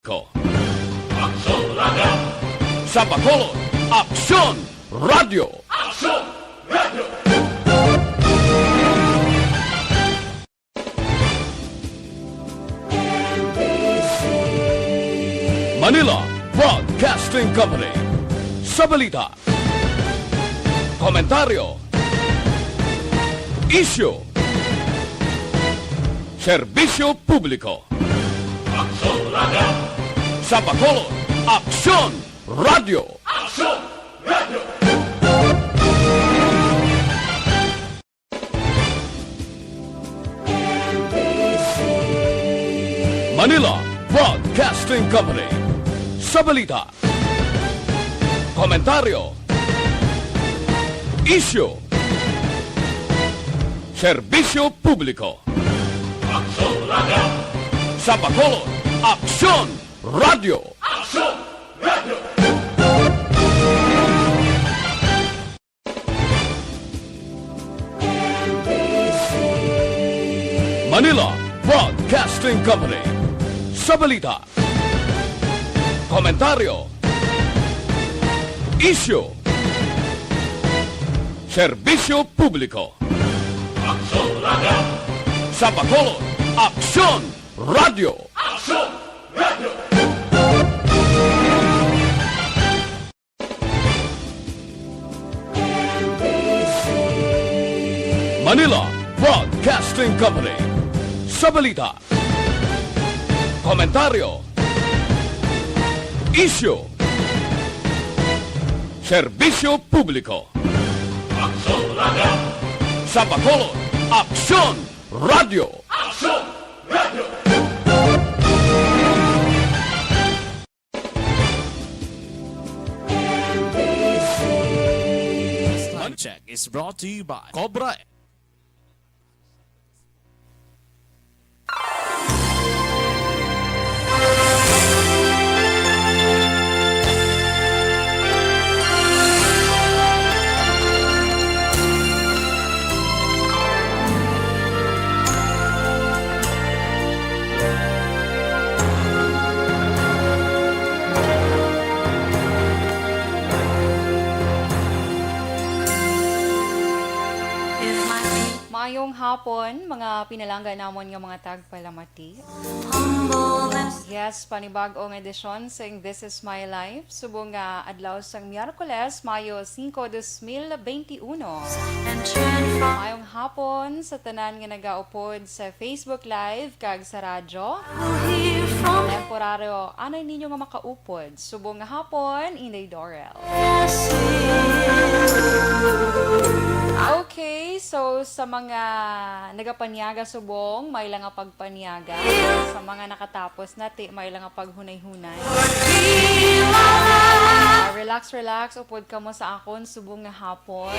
Ko. Aksyon Radio! Sa Bacolod, Aksyon Radio! Aksyon Radio! Manila Broadcasting Company. Sa balita, komentaryo, isyu, serbisyo publiko. Aksyon Radio! Sa Bacolod, Aksyon Radio! Aksyon Radio! Manila Broadcasting Company. Sa balita, komentaryo, isyu, serbisyo publiko. Aksyon Radio! Sa Bacolod, Aksyon Radio! Aksyon Radio! Manila Broadcasting Company. Sa balita, komentaryo, isyu, serbisyo publiko. Aksyon Radio! Sa Bacolod, Aksyon Radio! Aksyon Radio! Manila Broadcasting Company. Sa balita, komentaryo, isyu, serbisyo publiko. Aksyon Radio! Sa Bacolod, Aksyon Radio! Aksyon Radio! Check is brought to you by Cobra. Maayong hapon, mga pinalangga namon nga mga tagpalamati. Yes, panibag-ong edisyon sang This Is My Life. Subong nga adlaw sang Miyerkules, Mayo 5, 2021. Maayong hapon sa tanan nga nagaupod sa Facebook Live kag sa radyo. Temporaryo, anay ninyo nga makaupod. Subong nga hapon, Inday Dorel. Okay, so sa mga nagapanyaga subong, may lang nga pagpanyaga. Sa mga nakatapos nati, may lang nga paghunay-hunay. Relax, upod ka mo sa akon, subong nga hapon.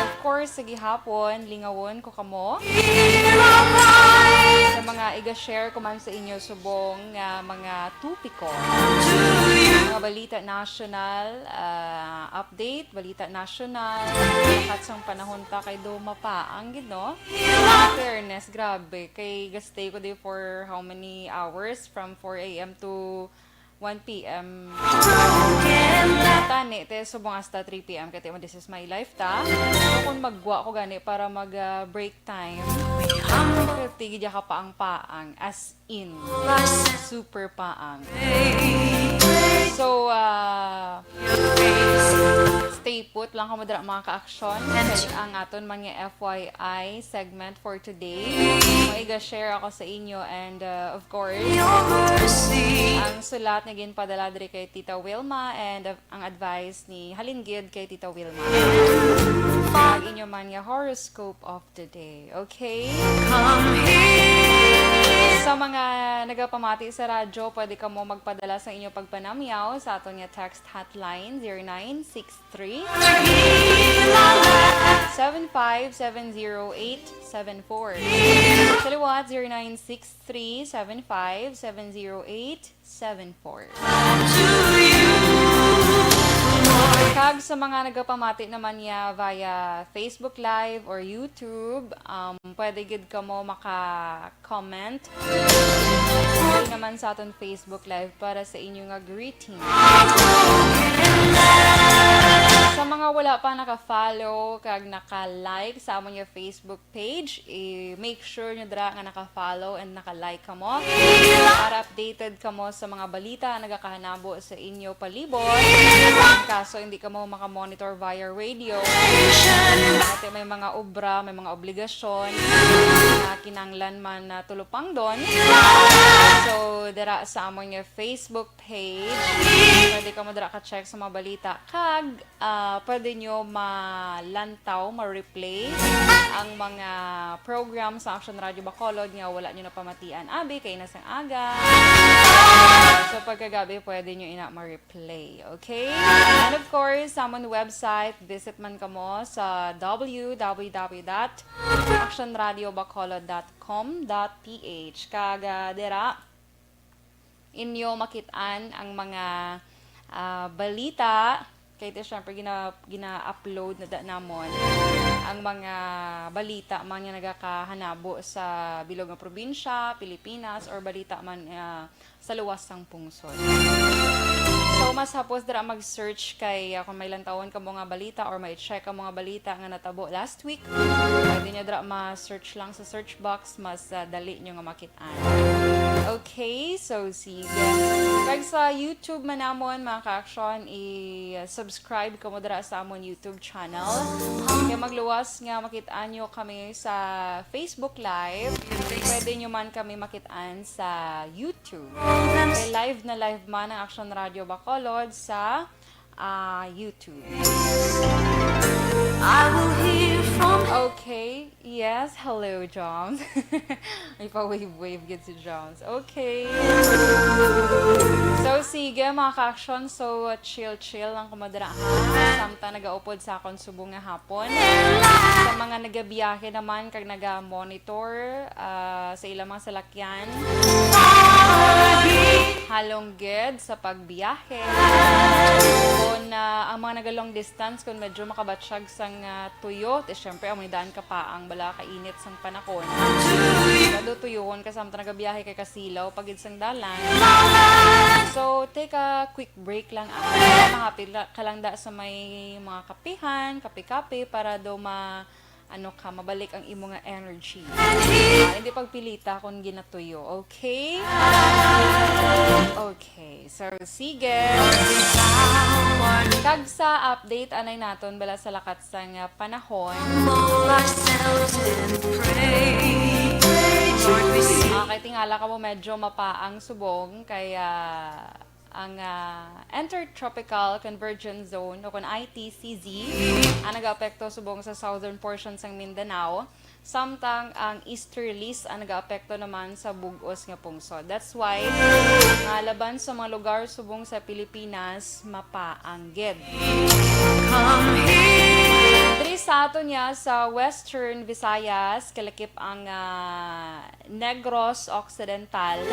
Of course, sige hapon, lingawon ko kamo. Sa mga iga-share ko man sa inyo subong mga tupiko. Mga balita national, update, balita national, katsang panahon ta kay Dumapa. Ang gino, fairness, grabe. Kay gastay ko din for how many hours? From 4 a.m. to 1 p.m. Tani, te subong hasta 3 p.m. Kaya This Is My Life ta. Kung magwa ko gani para mag-break time. Tigi ka paang-paang. As in, super paang. So, stay put lang kamo dira mga ka-aksyon. Kasi ang aton mga FYI segment for today. Maiga-share ako sa inyo and of course, ang sulat na ginpadala diri kay Tita Wilma and ang advice ni Halingid kay Tita Wilma. Pag inyo man nga horoscope of the day. Okay? Sa mga nagapamati sa radyo, pwede ka mo magpadala sa inyo pagpanamyaw sa aton nga text hotline 0963 7570874. Sa liwat 0963 7570874. Kag sa mga nagapamati naman niya via Facebook Live or YouTube, pwede gid ka mo maka-comment naman sa aton Facebook Live para sa inyo nga greeting. Sa mga wala pa naka-follow kag naka-like sa amon yung Facebook page, make sure nyo dira nga naka-follow and naka-like ka mo para updated ka mo sa mga balita na nagakahanabo sa inyo palibot. Kaso hindi ka mo makamonitor via radio, at may mga obra, may mga obligasyon na kinanglan man na tulupang doon. So, dira sa amon yung Facebook page, pwede ka mo dira ka-check sa mga balita. Kag, pwede nyo malantaw, ma-replay ang mga program sa Action Radio Bacolod nga wala nyo na pamatian. Abi, kay nasang aga. So, pagkagabi, pwede nyo ina ma-replay. Okay? And of course, sa amon website, visit man ka mo sa www.actionradiobacolod.com.ph. Kaga, dira, inyo makitaan ang mga balita. Kaya ito, syempre, gina-upload na namon ang mga balita man nga nagakahanabo sa bilog nga probinsya, Pilipinas, or balita man sa luwas ng pungsod. So, mas hapos dira mag-search kay kung may lantawon ka mga balita or may check ka mga balita nga natabo last week. Pwede nyo dira ma-search lang sa search box, mas dali nyo nga makitaan. Okay, so sige. Kag sa YouTube man namon mga ka-action, i-subscribe ka mo dira sa amon YouTube channel. Kaya magluwas nga makitaan nyo kami sa Facebook Live. Pwede nyo man kami makitaan sa YouTube. Kaya live na live man ang Action Radio Bacolod sa YouTube. I will hear from Okay, yes, hello, Joms. May pa-wave-wave gid si Joms. Okay. So, sige, mga ka-action. So, chill-chill lang kumadira ha. Samtang nagaupod sa akong subong nga hapon. Sa mga nagabiyahe naman, kag naga-monitor sa ilang mga salakyan. Halong gid sa pagbiyahe. Kung ang mga naga-long distance, kung medyo makabatsyag sang tuyo, syempre, ang daan ka pa ang bala kainit sang panahon. Kado tuyohon ka samtang nagabiyahe kay kasilaw pagid sang dalan. So, take a quick break lang. Mahapit ka lang da sa may mga kapihan, kape-kape para do mabalik ang imo nga energy. Hindi pagpilita kung ginatuyo. Okay? Okay. So, sige. Kag sa update, anay naton bala sa lakat sang panahon. Kay tingala ka mo medyo mapaang subong, kaya ang Intertropical Convergence Zone o kung ITCZ ang nag-aapekto subong sa southern portion ng Mindanao, samtang ang easterlies ang nag-aapekto naman sa bugos nga pungsod. That's why laban sa mga lugar subong sa Pilipinas mapaanggid. Diri sa ato niya sa Western Visayas, kalakip ang Negros Occidental,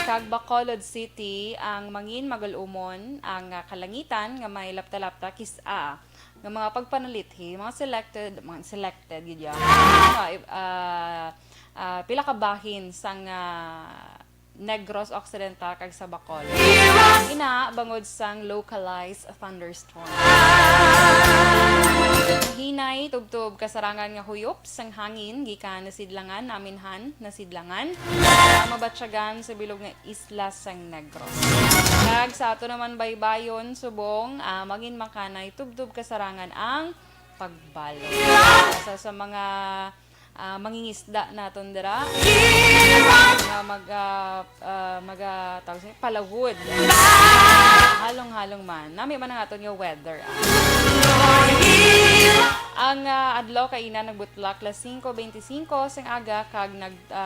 kag Bacolod City, ang mangin magalumon, ang kalangitan nga may lapta-lapta kisa nga mga pagpanalithi, mga selected gid ya. Pila ka bahin sang Negros Occidental kag sa Bacolod. Ina bangod sang localized thunderstorm. Hinay tubtob kasarangan nga huyop sang hangin gikan nasidlangan nasidlangan mabatsyagan sa bilog nga isla sang Negros. Kag sa ato naman baybayon subong magin makanay tubtob kasarangan ang pagbalo. Sa mga mangingisda naton dira palawod halong man nami man ang aton nga weather ang adlaw kay ina nagbutlak las 5:25 sang aga kag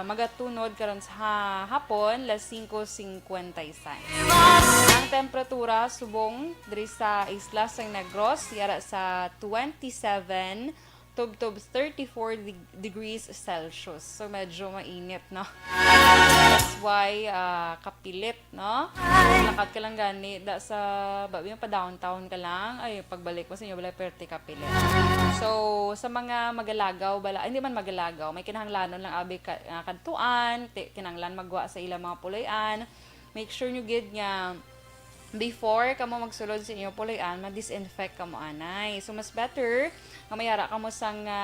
magatunod karon sa hapon las 5:56. Ang temperatura subong diri sa isla sang Negros yara sa 27.4 tub 34 degrees Celsius. So, medyo mainit, no? That's why, kapilit, no? Lakad ka lang gani, sa, babi pa downtown ka lang, ay, pagbalik mo sa inyo, wala perte kapilit. So, sa mga magalagaw, hindi man magalagaw, may kinahanglanon lang abi kadtuan, kinahanglan magwa sa ilang mga pulayan. Make sure nyo gid nga, before ka mo magsulod sa inyo pulayan, ma-disinfect ka mo anay. So, mas better, kamayara ka mo sa mga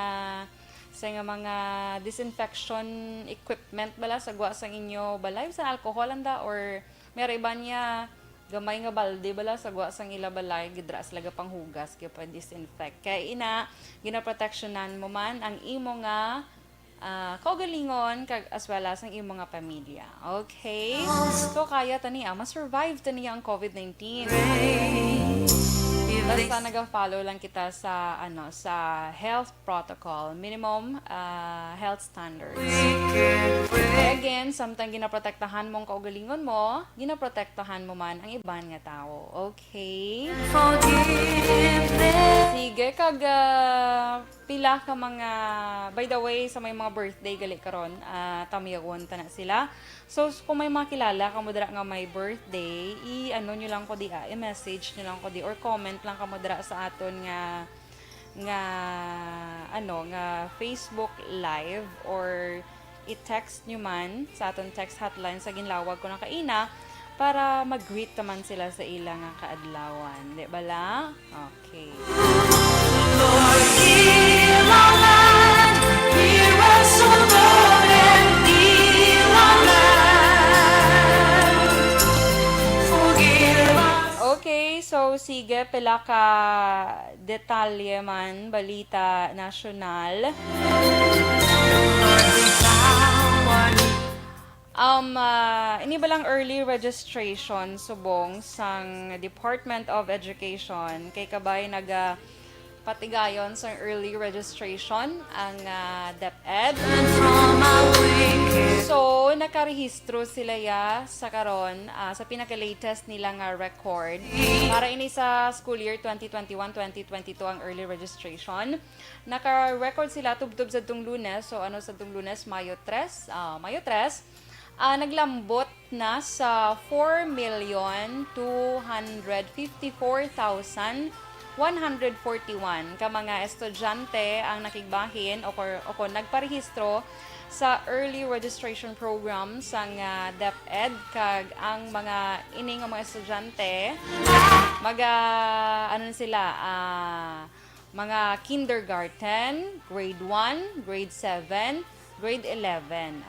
disinfection equipment bala sa gwa sa inyo balay sa alcohol anda or may iba niya gamay nga balde bala sa gwa sang ila balay gidra sa laga panghugas kaya pa disinfect kay ina ginaproteksyonan mo man ang imo nga kaugalingon kag as well as ang imo nga pamilya. Okay? So kaya tani ma-survive tani ang COVID-19. Basta naga-follow lang kita sa sa health protocol, minimum health standards. Again, samtang ginaprotektahan mong kaugalingon mo, ginaprotektahan mo man ang iban nga tao. Okay? Sige, kag pila ka mga, by the way, sa may mga birthday gali karon, tamiyagon ta na sila. So, kung may makilala ka mo dira nga may birthday, i-ano nyo lang ko di, i-message nyo lang ko di, or comment lang ka mo dira sa aton nga Facebook live, or i-text nyo man sa aton text hotline sa ginlawag ko na kaina, para mag-greet naman sila sa ilang nga kaadlawan. Di ba la? Okay. Lord, heal our land, hear us, O Lord, and heal our land. Forgive us. Okay, so sige, pila ka detalye man, balita nasyonal. Ini ba lang early registration subong sang Department of Education kay kabay patigayon sa early registration ang DepEd. So, nakarehistro sila sa karon sa pinaka-latest nila nga record. Para ini sa school year 2021-2022 ang early registration. Naka-record sila tubtub sa tung Lunes. So, sa tung Lunes? Mayo 3. Naglambot na sa 4,254,141 ka mga estudyante ang nakigbahin o nagparehistro sa early registration program sa DepEd kag ang mga ining mga estudyante mga kindergarten, grade 1, grade 7, grade 11.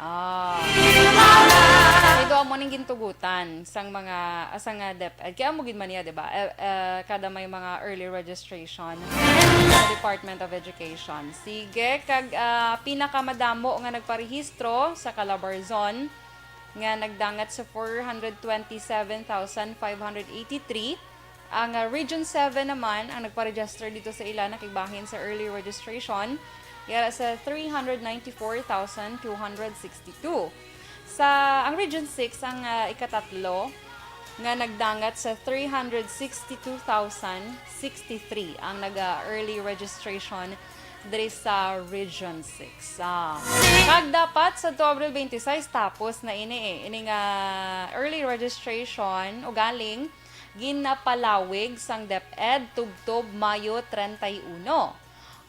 Ito mo ning gintugutan sang mga DepEd. Kaya mo gid man niya, 'di ba? Kada may mga early registration sa Department of Education. Sige, kag pinakamadamo nga nagparehistro sa Calabarzon nga nagdangat sa 427,583. Ang Region 7 naman ang nagpa-register dito sa ila nakigbahin sa early registration. Kaya sa 394,262. Ang Region 6 ang ikatatlo nga nagdangat sa 362,063 ang early registration diri sa Region 6. Kag dapat sa Abril 26 tapos na ini early registration o galing ginapalawig sang DepEd tubtob Mayo 31.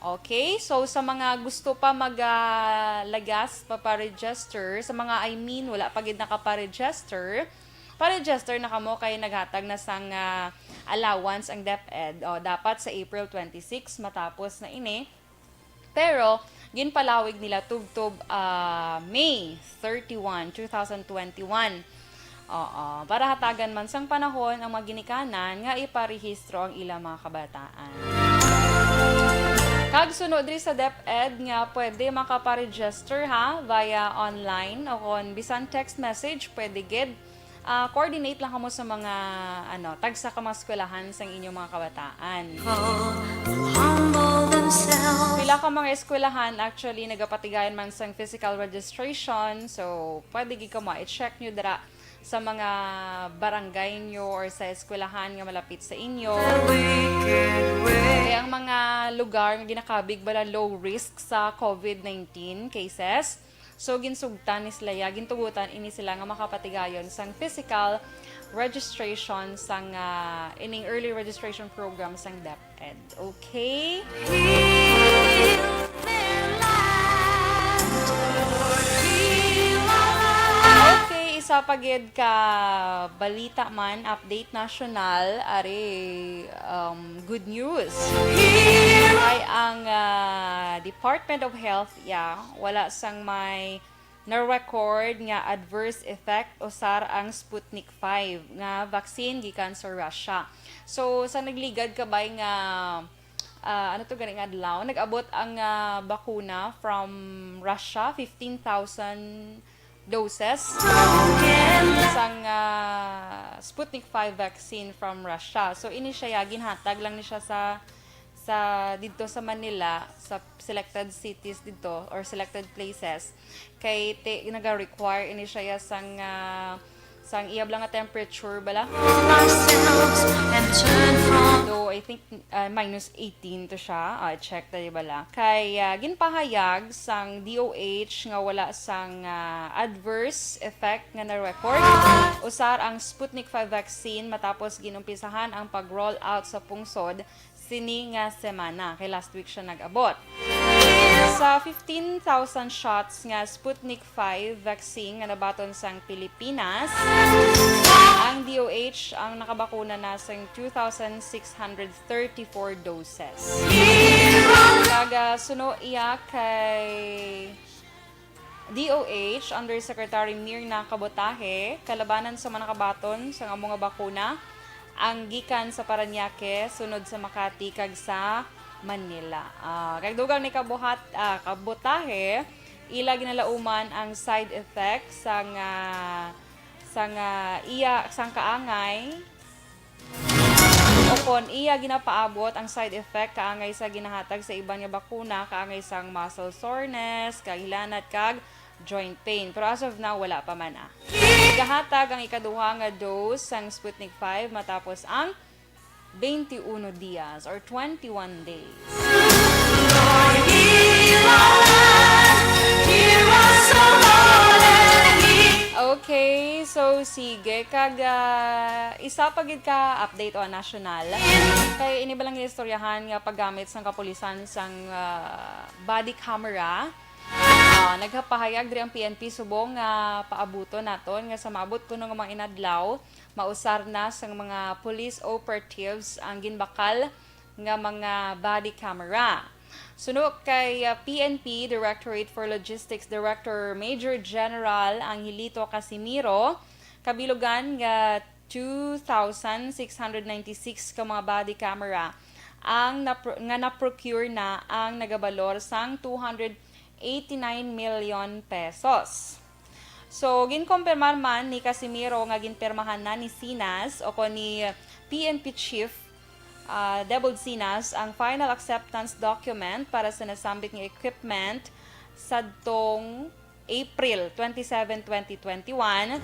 Okay, so sa mga gusto pa maglagas pa-register, sa mga wala pa gid naka-register, pa-register na kamo kay naghatag na sang allowance ang DepEd. Dapat sa April 26 matapos na ini. Pero ginpalawig nila tubtob May 31, 2021. Para hatagan man sang panahon ang mga ginikanan nga iparehistro ang ilang mga kabataan. Kag sunod diri sa DepEd nga pwede makaparegister via online o kon bisan text message pwede gid. Coordinate lang kamo sa mga tagsa ka mga eskwelahan sang inyong mga kabataan. Pila ka mga eskwelahan actually nagapatigayon man sang physical registration, so pwede gid kamo i-check nyo dira sa mga barangay nyo or sa eskwelahan nga malapit sa inyo. Kaya ang mga lugar nga ginakabig bala low risk sa COVID-19 cases, so ginsugtan ni sila ya, gintugutan ini sila nga makapatigayon sang physical registration sang ining early registration program sang DepEd. Okay? Okay, isa pagid ka balita man, update national, ari good news. Ay ang Department of Health wala sang may na-record nga adverse effect usar ang Sputnik 5 nga vaccine gikan sa Russia. So sa nagligad kabay nga ano to ganing adlaw, nag-abot ang bakuna from Russia, 15,000 doses sang Sputnik 5 vaccine from Russia. So ini siya ginhatag lang ni siya sa dito sa Manila, sa selected cities dito or selected places, kay naga-require ini siya sang iyab lang nga temperature bala. So I think -18 to siya. Check tayo bala. Kay ginpahayag sang DOH nga wala sang adverse effect nga na-record usar ang Sputnik 5 vaccine matapos ginumpisahan ang pag-roll out sa pungsod sini nga semana. Kay last week siya nag-abot. Sa 15,000 shots nga Sputnik 5 vaccine nga nabaton sang Pilipinas, ang DOH ang nakabakuna na sang 2,634 doses. Kaga suno iya kay DOH Undersecretary Mirna Cabotaje, kalabanan sa mga nakabaton sa mga bakuna ang gikan sa Parañaque sunod sa Makati kag sa Manila. Kag dugang ni Cabotaje, ila ginalauman ang side effect sang kaangay o kon iya ginapaabot ang side effect kaangay sa ginahatag sa ibang nga bakuna, kaangay sang muscle soreness, kahilanat kag joint pain. Pero as of now, wala pa man Gahatag ang ikaduha nga dose sang Sputnik 5 matapos ang 21 dias or 21 days. Okay, so sige kag isa pagid ka update on national. Kay ini ba lang istoryahan nga paggamit sang kapulisan sang body camera. Nagpahayag diri ang PNP subong nga paabuto naton nga sa maabot kuno nga mga inadlaw mausar na sang mga police operatives ang ginbakal nga mga body camera. Sunod kay PNP Directorate for Logistics Director Major General Angelito Casimiro, kabilugan nga 2,696 ka mga body camera ang na-procure na ang nagabalor sang 289 million pesos. So, ginkompirmar man ni Casimiro nga ginpermahan na ni Sinas o ko ni PNP Chief Debold Sinas ang final acceptance document para sa nasambit nga equipment sadtong April 27, 2021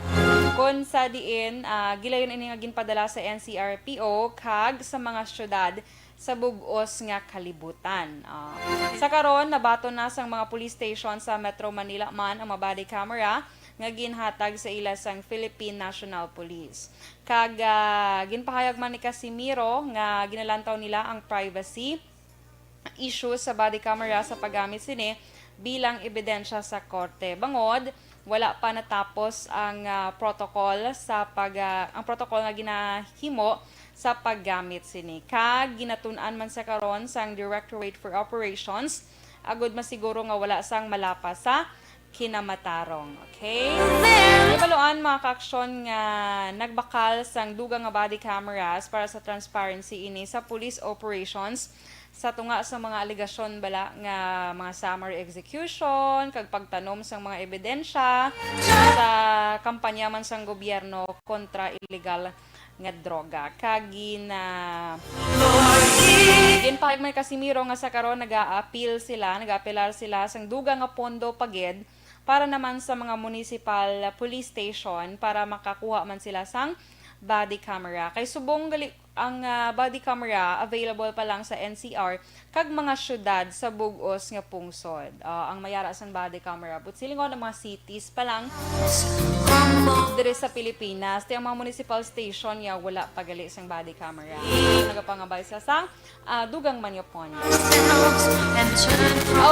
kung sa diin gilayon ini nga ginpadala sa NCRPO kag sa mga syudad sa bug-os nga kalibutan. Sa karon nabato na sang mga police station sa Metro Manila man ang mga body camera nga ginhatag sa ila sang Philippine National Police. Kag ginpahayag man ni Casimiro nga ginalantaw nila ang privacy issue sa body camera sa paggamit sini bilang ebidensya sa korte. Bangod, wala pa natapos ang protocol ang protocol nga ginahimo sa paggamit sini. Kag ginatun-an man sa karon sang Directorate for Operations agud masiguro nga wala sang malapas sa kinamatarong. Okay? Ibaluan mga kaaksyon nga nagbakal sang dugang nga body cameras para sa transparency ini sa police operations sa tunga sa mga aligasyon bala nga mga summary execution kag pagtanom sang mga ebidensya sa kampanya man sang gobyerno kontra illegal nga droga. Ginpahayag man Casimiro nga sa karon nag-aapelar sila sang dugang nga pondo pagid para naman sa mga municipal police station para makakuha man sila sang body camera. Kay subong ang body camera available pa lang sa NCR kag mga syudad sa bug-os nga pungsod. Ang mayara sang body camera but silingon ang mga cities pa lang dire sa Pilipinas. Ang mga municipal station ya wala pagali sang body camera. Nagapangabay sila sang dugang manyopon.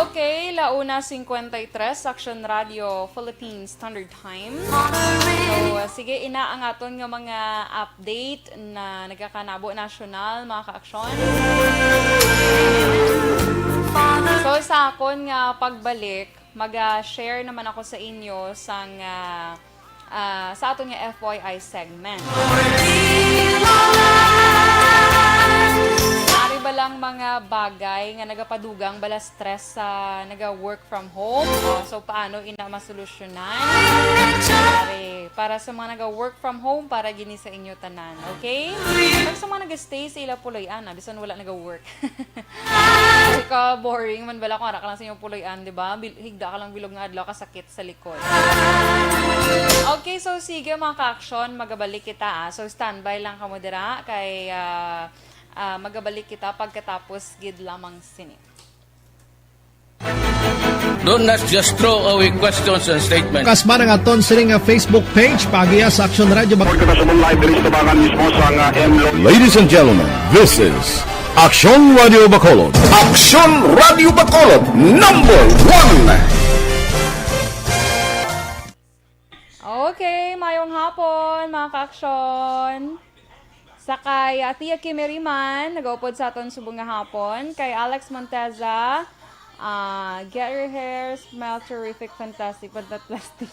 Okay, launa 53 Action Radio Philippines Standard Time. So sige ina ang aton nga mga update na nagakanabo nasyonal mga ka-aksyon. So sa akon nga pagbalik, mag-share naman ako sa inyo sang sa aton nga FYI segment. Ari ba lang mga bagay nga nagapadugang bala stress sa naga-work from home? So paano ina masolusyonan? Para sa mga naga-work from home, para gini sa inyo tanan, okay? Para sa mga naga-stay sa ila puloy-an, bisan wala naga-work. Kasi ka boring man bala kung ara ka lang sa inyo puloy-an, di ba? Higda ka lang bilog nga adlaw, kasakit sa likod. Okay, so sige mga ka-aksyon, magabalik kita. So standby lang ka mo dira kay magabalik kita pagkatapos gid lamang sini. Do not just throw away questions and statements. Kasma ng aton sining Facebook page pagiya sa Action Radio. Ladies and gentlemen, this is Action Radio Bacolod. Action Radio Bacolod, #1. Okay, mayong hapon mga ka-aksyon. Sakay Tia Kimeriman, nag-upod sa aton subong nga hapon. Kay Alex Monteza, get your hair, smell terrific, fantastic, plastic.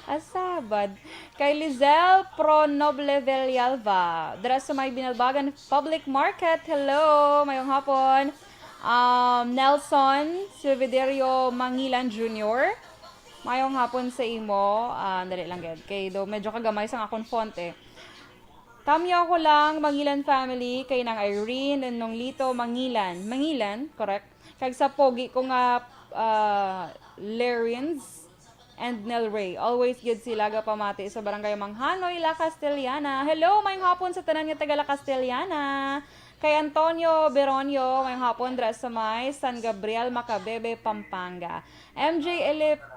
Asabad. Kay Lizelle Pro Noble Villalba, dara sa may Binalbagan Public Market. Hello, mayong hapon. Nelson Silverio Mangilan Jr., mayong hapon sa imo. Dali lang gid. Kay do medyo kagamay sang akong fonte. Kamyo ko lang, Mangilan family, kay nang Irene and nung Lito Mangilan, correct? Kag sa pogi ko nga Larians and Nel Ray. Always good sila ga pamati sa barangay Manghanoy, La Castellana. Hello, mayong hapon sa tanan nga taga La Castellana. Kay Antonio Beronio, mayong hapon dra sa may San Gabriel, Macabebe, Pampanga. MJ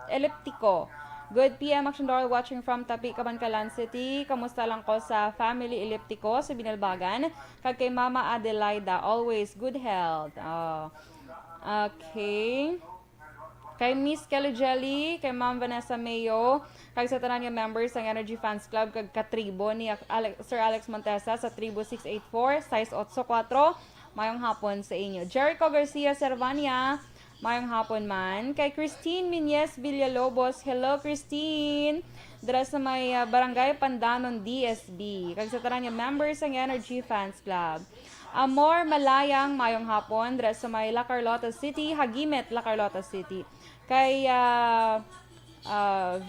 Elliptico. Good PM, Action Door, watching from Tapi, Cabancalan City. Kamusta lang ko sa family Elliptico sa Binalbagan. Kag kay Mama Adelaida, always good health. Okay. Kay Miss Kelly Jelly, kay Ma'am Vanessa Mayo, kag sa tanan nga members ng Energy Fans Club, kag katribo ni Sir Alex Montesa sa tribo 684, size 84. Mayong hapon sa inyo. Jericho Garcia Servania, mayong hapon man. Kay Christine Minyes Villalobos, hello Christine. Dara sa may Barangay Pandanon DSB. Kag sa tanan nga members ng Energy Fans Club. Amor Malayang, mayong hapon. Dara sa may La Carlota City, Hagimet, La Carlota City. Kay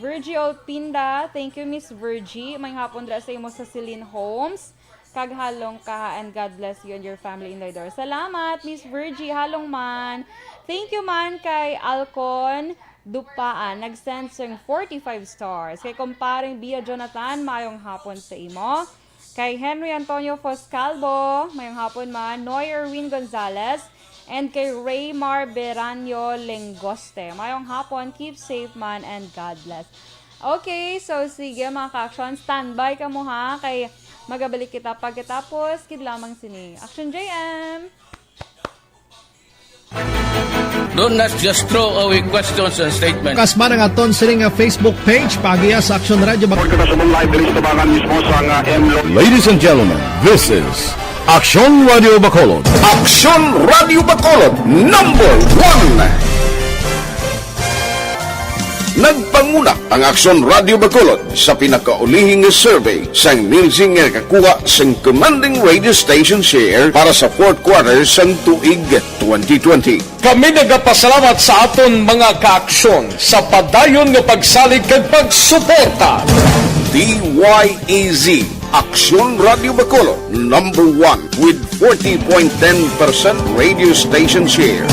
Virgie Olpinda, thank you Miss Virgie. Mayong hapon dara sa imo sa Celine Homes. Kag halong ka and God bless you and your family in the door. Salamat Miss Virgie, halong man. Thank you man kay Alcon Dupaan, nag-send sing 45 stars. Kay kumparing Bia Jonathan, mayong hapon sa imo. Kay Henry Antonio Foscalbo, mayong hapon man. Noy Erwin Gonzalez, and kay Raymar Beranyo Lengoste. Mayong hapon, keep safe man and God bless. Okay, so sige mga ka-action, standby ka mo ha, kay magabalik kita pagkatapos, kid lamang sini. Action JM! Do not just throw away questions and statements. Kasma ng aton sining Facebook page pagiya sa Action Radio. Ladies and gentlemen, this is Action Radio Bacolod. Action Radio Bacolod, #1. Nagpanguna ang Action Radio Bacolod sa pinakaulihing survey sa nilsing nga kakuha sa commanding radio station share para sa fourth quarter sa tuig 2020. Kami nagapasalamat sa aton mga kaaksyon sa padayon nga pagsalig kag pagsuporta. DYEZ Action Radio Bacolod, #1 with 40.10% radio station share.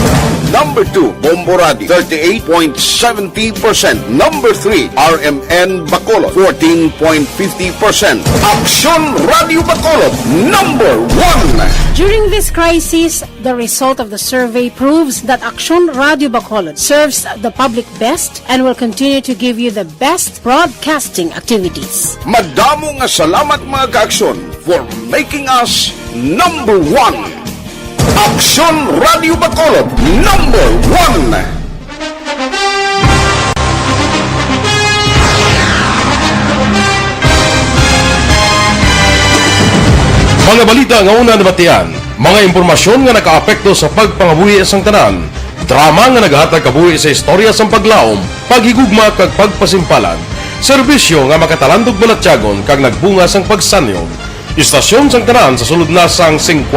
Number 2, Bombo Radio, 38.70%. Number 3, RMN Bacolod, 14.50%. Aksyon Radio Bacolod, number 1. During this crisis, the result of the survey proves that Aksyon Radio Bacolod serves the public best and will continue to give you the best broadcasting activities. Madamo nga salamat mga ka-aksyon for making us number 1. Aksyon Radio Bacolod, number 1. Mga balita nga una nabatian, mga impormasyon nga nakaapekto sa pagpangabuhi sang tanan, drama nga naghatag kabuhi sa istorya sang paglaom, paghigugma kag pagpasimpalan, serbisyo nga makatalandog balatyagon kag nagbunga sang pagsanyon, istasyon sang tanan sa sulod na sang 51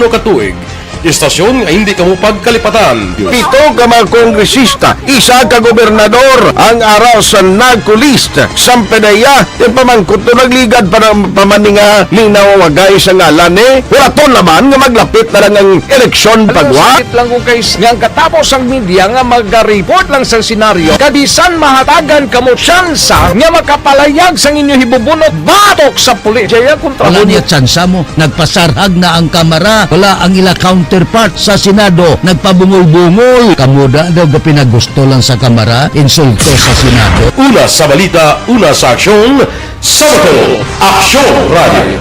katuig, istasyon nga hindi kamupag kalipatan. Pito ka mga kongresista, isa ka gobernador, ang araw sa nagkulist, sampedaya, yung pamangkot to nagligad para pamaninga linaw wagay sa ngalan wala to naman nga maglapit na lang ang eleksyon pagwa. Sakit lang kung guys, nga katapos ang media nga mag-report lang sa senaryo, kadisan mahatagan kamo tsansa nga makapalayag sang inyo hibubunot batok sa pulis. Jaya kontra Wala niya tsansa mo, nagpasarhag na ang kamara, wala ang ila counterpart sa Senado, nagpabungol-bungol. Kamuda daw ga pinagusto lang sa kamara, insulto sa Senado. Una sa balita, una sa aksyon, sa Bacolod, Aksyon Radio.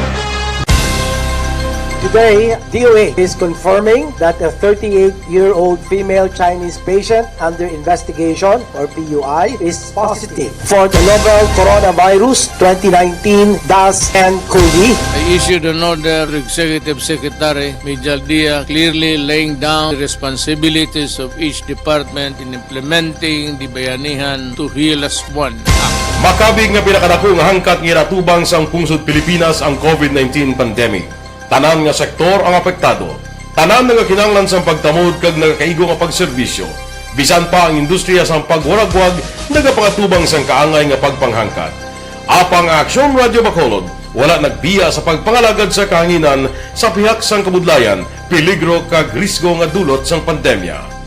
Today, DOA is confirming that a 38-year-old female Chinese patient under investigation, or PUI, is positive for the novel coronavirus 2019-nCoV. I issued an order to Executive Secretary Mijal Dia clearly laying down the responsibilities of each department in implementing the Bayanihan to Heal as One Act. Makabig nga pinakadako nga hangkat nga natubang sang pungsod Pilipinas ang COVID-19 pandemic. Tanan nga sektor ang apektado. Tanan nga kinahanglan sang pagtamod kag nagakaigo nga pagserbisyo. Bisan pa ang industriya sang pagwaragwag nagapangatubang sang kaangay nga pagpanghangkat. Apang Aksyon Radio Bacolod wala nagbiya sa pagpangalagad sa kahanginan sa pihak sang kabudlayan, peligro kag risgo nga dulot sang pandemya.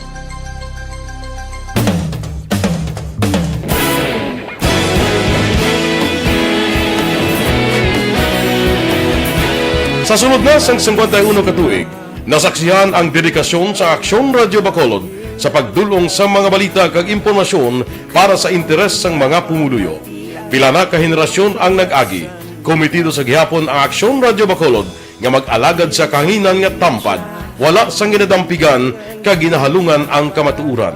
Sa sunod na sang 51 katuig, nasaksihan ang dedikasyon sa Aksyon Radio Bacolod sa pagdulong sa mga balita kag impormasyon para sa interes sang mga pumuluyo. Pila na ka henerasyon ang nag-agi, komitido sa gihapon ang Aksyon Radio Bacolod nga mag-alagad sa kahanginan nga tampad, wala sang ginadampigan kag ginahalungan ang kamatuuran.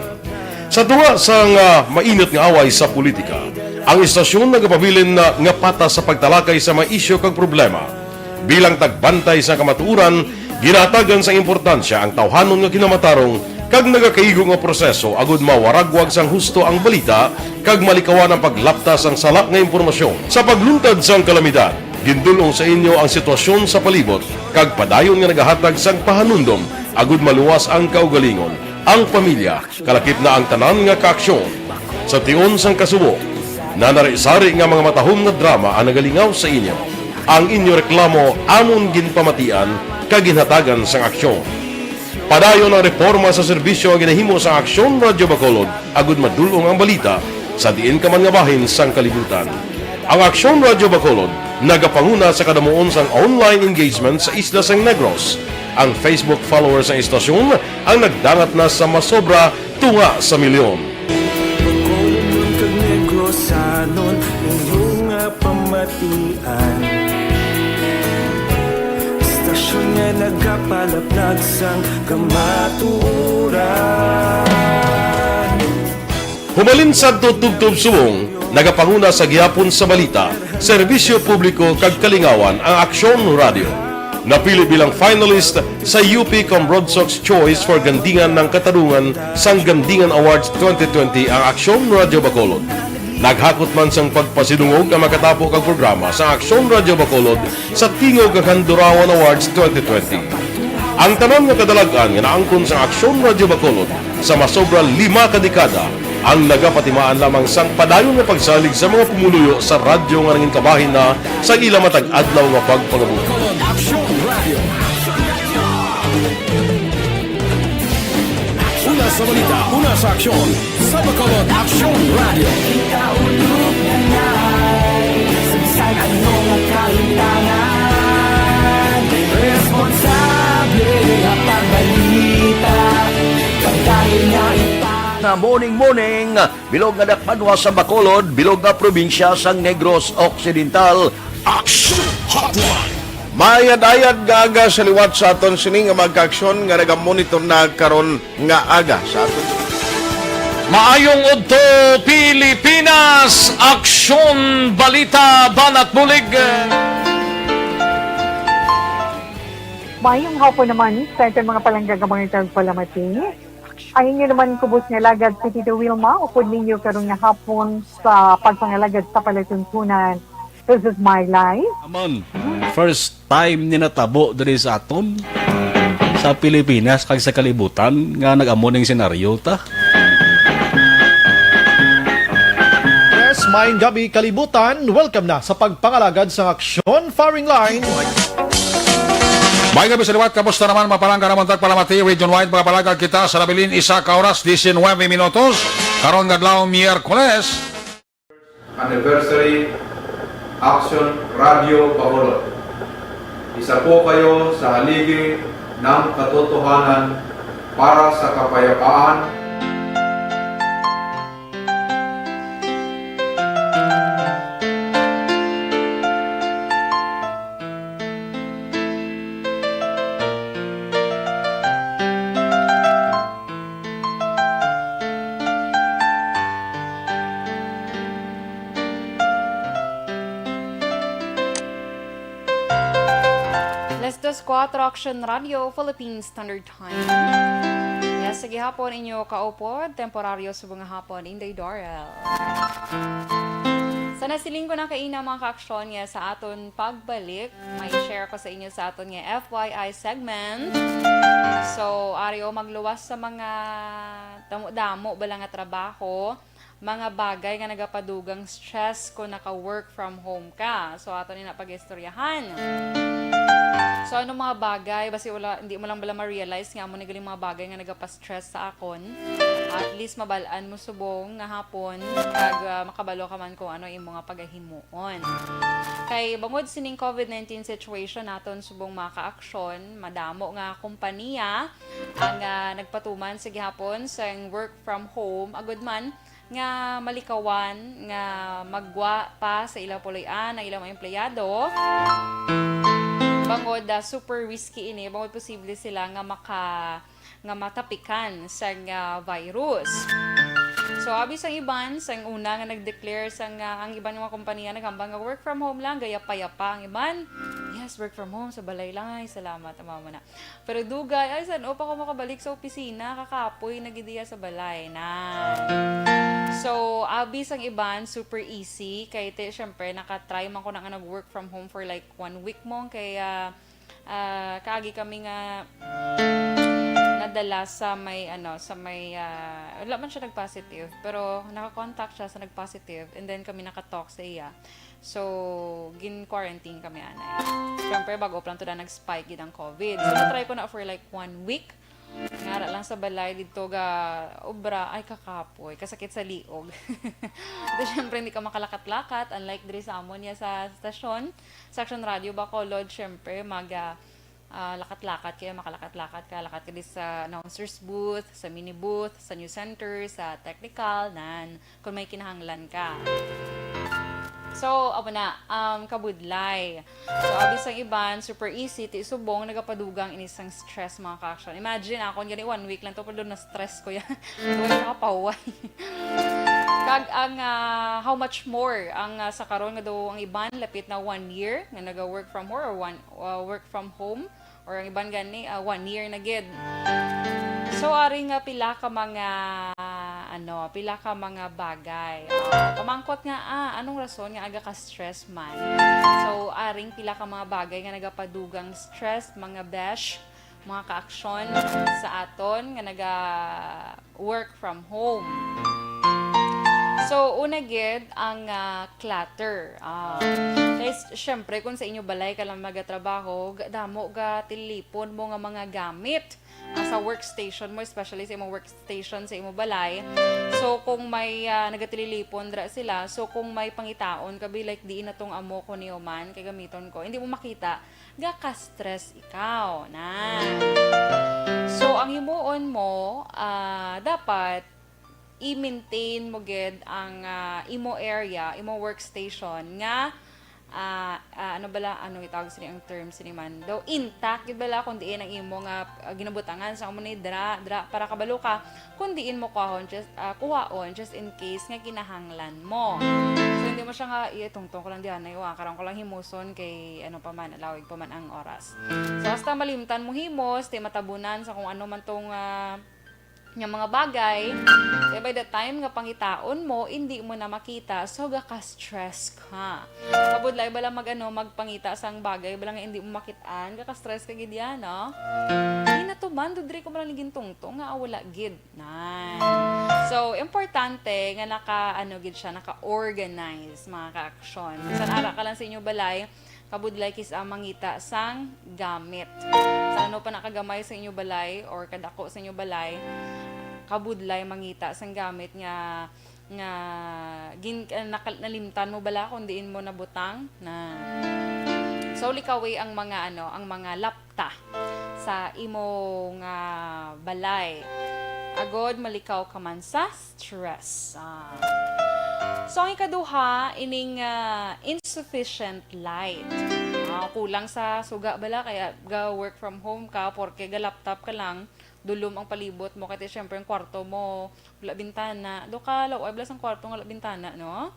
Sa tunga sang mainit nga away sa politika, ang istasyon nagapabilin na nga patas sa pagtalakay sa mga isyu kag problema. Bilang tagbantay sa kamatuuran, ginatagan sa importansya ang tawhanon nga kinamatarong kag nagakaigo nga proseso agud mawaragwag sang husto ang balita kag malikawan ang paglaptas ang sala nga impormasyon. Sa pagluntad sang kalamidad, gindulong sa inyo ang sitwasyon sa palibot kag padayon nga nagahatag sang pahanundom agud maluwas ang kaugalingon, ang pamilya, kalakip na ang tanan nga kaaksyon. Sa tion sang kasubo, nanari-sari nga mga matahom nga drama ang nagalingaw sa inyo. Ang inyo reklamo amon ginpamatian kaginhatagan sang aksyon. Padayon ang reforma sa serbisyo ang ginahimo sa Aksyon Radio Bacolod agud madulong ang balita sa diin ka man nga bahin sang kalibutan. Ang Aksyon Radio Bacolod nagapanguna sa kadamuon sang online engagement sa isla sang Negros. Ang Facebook followers sa istasyon ang nagdangat na sa masobra tunga sa milyon. Bacolod kag Negros anon inyong pamatian. Istasyon nga nagapalaplag sang kamaturan. Humalin sa tutugtub subong, nagapanguna sa gihapon sa balita, serbisyo publiko kag kalingawan ang Aksyon Radio. Napili bilang finalist sa UP Comrodsox Choice for Gandingan ng Katarungan sang Gandingan Awards 2020 ang Aksyon Radio Bacolod. Naghakot man sang pagpasidungog ang makatapo kag programa sa Aksyon Radio Bacolod sa Tingog kag Handurawan Awards 2020. Ang tanan nga kadalagan nga naangkon sa Aksyon Radio Bacolod sa masobra 5 ka dekada ang nagapatimaan lamang sang padayon nga pagsalig sa mga pumuluyo sa radyo nga nangin kabahin na sa ila matag adlaw nga pagpangabuhi. Una Una sa balita, una sa aksyon. Sa Bacolod Action Radio. Ikaulog na na'y Sabisan anong kalintangan Responsable ang pagbalita Pagdahil na Na morning, bilog nga dakpanwa sa Bacolod, bilog nga probinsya sang Negros Occidental. Action Hotline. Mayad-ayad nga aga sa liwat sa aton sini nga magka-aksyon nga nagamonitor na karon nga aga sa aton. Maayong udto Pilipinas, aksyon, balita, banat bulig. Mayong hapon naman sa itong mga palanggagamang itong palamati. Ay inyo naman kubos nga lagad si Tito Wilma, upod ninyo karong nga hapon sa pagpangalagad sa palatuntunan. This is my life. Amon, first time ni natabo diri sa aton sa Pilipinas kag sa kalibutan nga nag-amon ng senaryo ta. Yes, maayong gabi kalibutan. Welcome na sa pagpangalagad sa aksyon firing line. May gabi sa liwat, kamusta naman mapalangga naman tagpalamati, region-wide mga palagag kita sa labilin isa ka oras, 19 minutos, karon nga Miyerkules. Anniversary Action Radio Bacolod. Isa po kayo sa haligi ng katotohanan para sa kapayapaan. Let's do 4 Action Radio, Philippine Standard Time. Yes, sige hapon inyo kaupod, temporaryo sa mga hapon, Inday Dorel. Sa nasiling ko na kaina mga ka-aksyon nga sa aton pagbalik, may share ko sa inyo sa aton nga FYI segment. So, ariyo magluwas sa mga damo-damo bala nga trabaho, mga bagay nga nagapadugang stress ko naka-work from home ka. So, aton na pag-istoryahan. So, ano mga bagay, basi hindi mo lang bala ma-realize nga mo nagaling mga bagay nga nagapa-stress sa akon. At least mabalaan mo subong nga hapon kag makabalo ka man kung ano yung mga pagahimuon. Kay bangod sining COVID-19 situation naton subong mga ka-aksyon, madamo nga kompanya ang nagpatuman sa gihapon sa work from home agud man nga malikawan nga magwa pa sa ilang puloy-an ang ilang mga empleyado. Bangod super risky ini, bangod posible sila nga matapikan sa virus. So abi sang iban sang una nga nag-declare sang ang iban nga kompanya naghambang nga work from home lang gaya payapa ang iban. Yes, work from home sa balay lang ay salamat mama na. Pero dugay ay san pa ko makabalik sa opisina kakapoy nagidiya sa balay na. So, abi sang iban, super easy. Kaya syempre, nakatry man ko na nga nag-work from home for like 1 week mo. Kaya, kaagi kami nga nadala sa may, wala man siya nag-positive. Pero, nakakontakt siya sa nag-positive. And then, kami nakatalk sa iya. So, gin-quarantine kami, anay. Syempre, bago pa lang ito na nag-spike yun ang COVID. So, natry ko na for like 1 week. Ngara lang sa balay dito ga obra ay kakapoy kasakit sa liog. Ito syempre hindi ka makalakat-lakat unlike diri sa amon ya sa stasyon sa Action Radio Bacolod syempre lakat-lakat kaya makalakat-lakat ka lakat ka di sa announcers booth, sa mini booth, sa news center, sa technical nan kung may kinahanglan ka. So, abo na, kabudlay. So, abis ang iban, super easy, ti subong, nagapadugang inisang stress mga ka-action. Imagine, ako, gani 1 week lang to, pero doon na-stress ko yan. Doon nakapaway. Kag ang, how much more, ang sa karon nga daw ang iban, lapit na 1 year, nga naga-work from home, or work from home, or ang iban gani, 1 year na gid. So, ari nga pila ka mga bagay. Pamangkot nga, anong rason nga aga ka stress man? So, aring pila ka mga bagay nga nagapadugang stress, mga besh, mga ka-aksyon sa aton nga naga-work from home. So, una gid ang clutter. Guys, syempre, kung sa inyo balay ka lang magatrabaho, damo ga tilipon mo nga mga gamit sa workstation mo, especially sa imong workstation sa imong balay. So, kung may nagatililipon dra sila, so kung may pangitaon, kabi like di na tong amo ko ni Oman, kay gamiton ko, hindi mo makita, ga ka-stress ikaw. Na. So, ang himuon mo, dapat i-maintain mo gid ang imo area, imo workstation nga ano itawag sini ang term sini man daw intact gid bala kun diin ang imo nga ginabutangan sa amo ni dra para kabalo ka kun diin mo kuhaon just in case nga kinahanglan mo. So hindi mo siya nga tungtong ko lang dihan na karon ko lang himuson kay ano pa man alawig pa man ang oras. So basta malimtan mo himos, ti matabunan sa kung ano man tong nga mga bagay, kaya by the time nga pangitaon mo, hindi mo na makita, so ka-stress ka. Kabudlay bala magpangita sang bagay, bala nga hindi mo makitaan, ka-stress ka gid yan, no? Hindi na to man, dudri ko malang ligin tungtong, nga wala gid. So, importante nga naka-organize mga ka-aksyon. San ara ka lang sa inyo balay, kabudlay kis mangita sang gamit. Sa ano pa nakagamay sa inyo balay or kadako sa inyo balay, kabudlay mangita sang gamit nga nalimtan mo bala kung diin mo nabutang na. So likaway ang mga lapta sa imong balay. Agod malikaw ka man sa stress. So, ang ikaduha, ining insufficient light. Kulang sa suga bala, kaya work from home ka, porque laptop ka lang, dulom ang palibot mo, kasi syempre ang kwarto mo, wala bintana. Do ka, laway bala ang kwarto, wala bintana, no?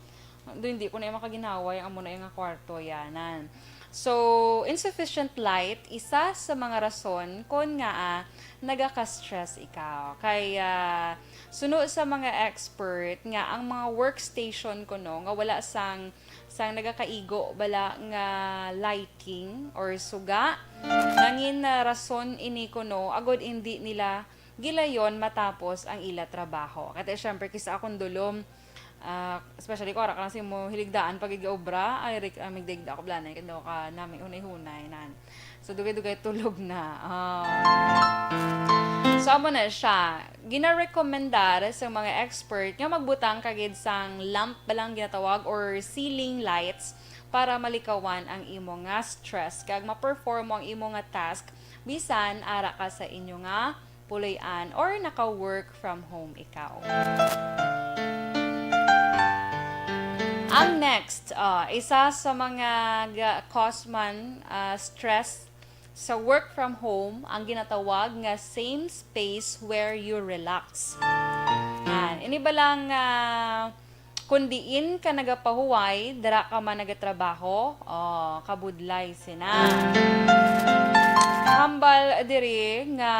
Do hindi ko na yung makaginaway, ang muna yung kwarto, yanan. So, insufficient light, isa sa mga rason kung nga nagaka-stress ikaw. Kaya, sunod sa mga expert nga ang mga workstation ko no, nga wala sang nagakaigo bala nga lighting or suga. Nangin na rason ini ko no, agod hindi nila gilayon matapos ang ila trabaho. Kaya syempre kisa akong dulom, especially ko ara kasi mo hiligdaan pag igaobra ay migdegda ko blanay kado ka nami hunay-hunay nan. So dugay-dugay tulog na. So amo na siya. Gina-recommendar sa mga expert nga magbutang kagid sang lamp balang ginatawag or ceiling lights para malikawan ang imo nga stress kag ma-perform ang imo nga task bisan ara ka sa inyo nga puloy-an or naka-work from home ikaw. Ang next, isa sa mga cause man stress sa work from home, ang ginatawag nga same space where you relax. Ini ba lang kundiin ka nagapahuway, dara ka man nagatrabaho, kabudlay sina. Hambal diri nga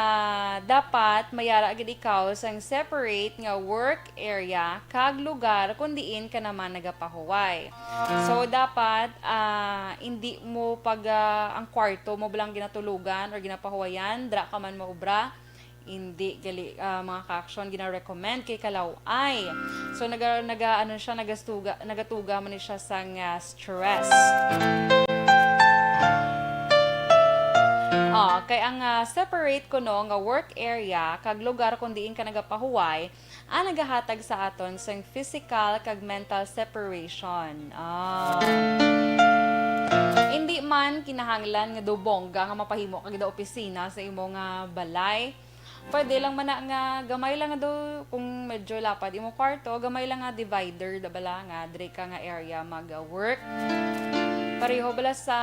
dapat mayara gid ikaw sang separate nga work area kag lugar kung diin ka naman nagapahuway. So dapat hindi mo pag ang kwarto mo bilang ginatulugan or ginapahuwayan, dra ka man maubra, hindi gali mga ka-action gina-recommend kay kalaway. So nagatuga man siya sang stress. Kay ang separate ko no nga work area kag lugar kung diin ka nagapahuway ang nagahatag sa aton sang physical kag mental separation. Hindi man kinahanglan nga dubongga nga mapahimo kag da opisina sa imo nga balay. Pwede lang man nga gamay lang nga do kung medyo lapad imo kwarto, gamay lang nga divider da bala nga dire ka nga area mag-work. Pareho bala sa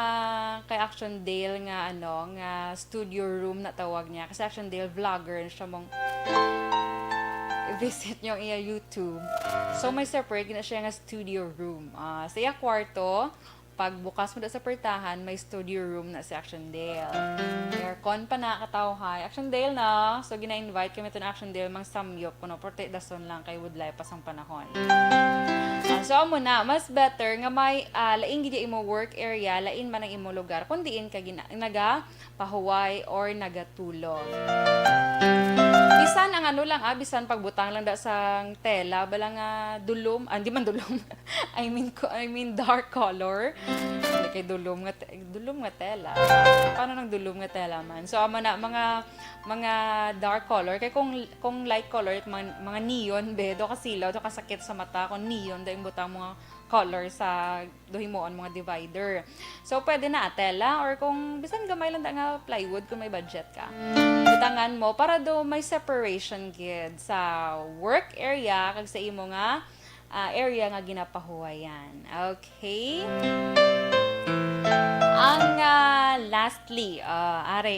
kay Action Dale nga nga studio room na tawag niya. Kasi Action Dale vlogger siya mong visit niyo iya YouTube. So may separate na siya nga studio room. Sa iya kwarto, pag bukas mo da sa pertahan, may studio room na si Action Dale. Aircon pa na katawhay. Action Dale na. So gina-invite kami to na Action Dale mang samyop kuno porte dason lang kay woodlay pasang panahon. So amo na, mas better nga may laing gid imo work area, lain man ang imo lugar kun diin ka naga pahuway or nagatulog. Bisan ang ano lang bisan pagbutang lang da sang tela bala nga dulom, di man dulom. I mean dark color. Hindi kay dulom nga tela. Paano nang dulom nga tela man? So amo na mga dark color kay kung light color mga neon do kasilaw do kasakit sa mata kung neon da butang mga color sa dohimoon mga divider. So pwede na tela or kung bisan gamay lang da nga plywood kung may budget ka. Butangan mo para do may separation gid sa work area kag sa imo nga area nga ginapahuwayan. Okay? Ang lastly,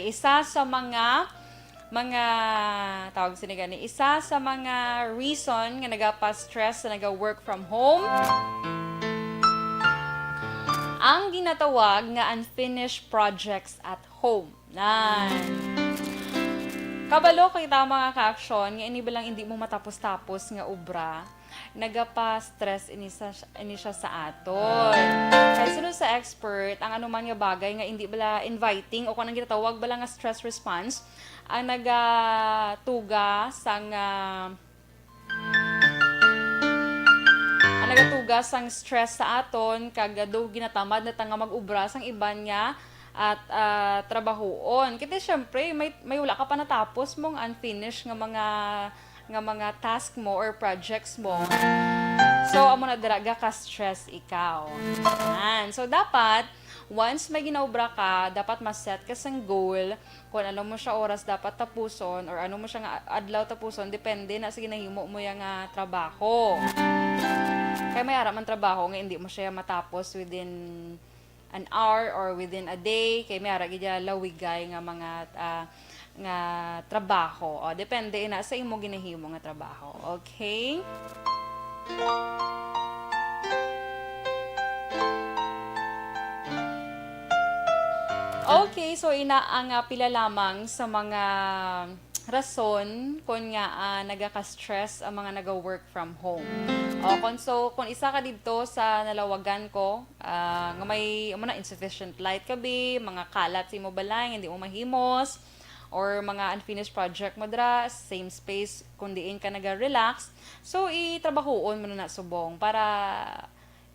isa sa mga tawag sini gani, isa sa mga reason nga nagapa-stress sa naga-work from home ang ginatawag nga unfinished projects at home. Kabalo kita mga ka-aksyon nga ini bilang hindi mo matapos-tapos nga obra nagapa-stress ini siya sa aton. Kasi sunod sa expert, ang anuman nga bagay nga hindi bala inviting o kung anong ginatawag bala nga stress response ang nagatuga sang stress sa aton kagado ginatamad na tanga mag-ubra sang iban nga at trabahoon. Kasi syempre may wala ka pa natapos mong unfinished nga mga task mo or projects mo. So amo na diraga ka stress ikaw. So dapat once may ginaobra ka, dapat ma-set ka sang goal kung ano mo siya oras dapat tapuson or ano mo siya nga adlaw tapuson, depende na sa ginahimo mo yung trabaho. Kaya may araman trabaho nga hindi mo siya matapos within an hour or within a day. Kaya may ara gid lawigay nga mga nga trabaho. O, depende na sa imo ginahimo nga trabaho. Okay? Okay, so ina ang pila lamang sa mga rason kung nga nagaka-stress ang mga naga-work from home. Kung isa ka dito sa nalawagan ko, nga may insufficient light kabi, mga kalat sa imo balay, hindi mo mahimos, or mga unfinished project mo dra, same space kung diin ka naga-relax. So, itrabahoon mo na subong para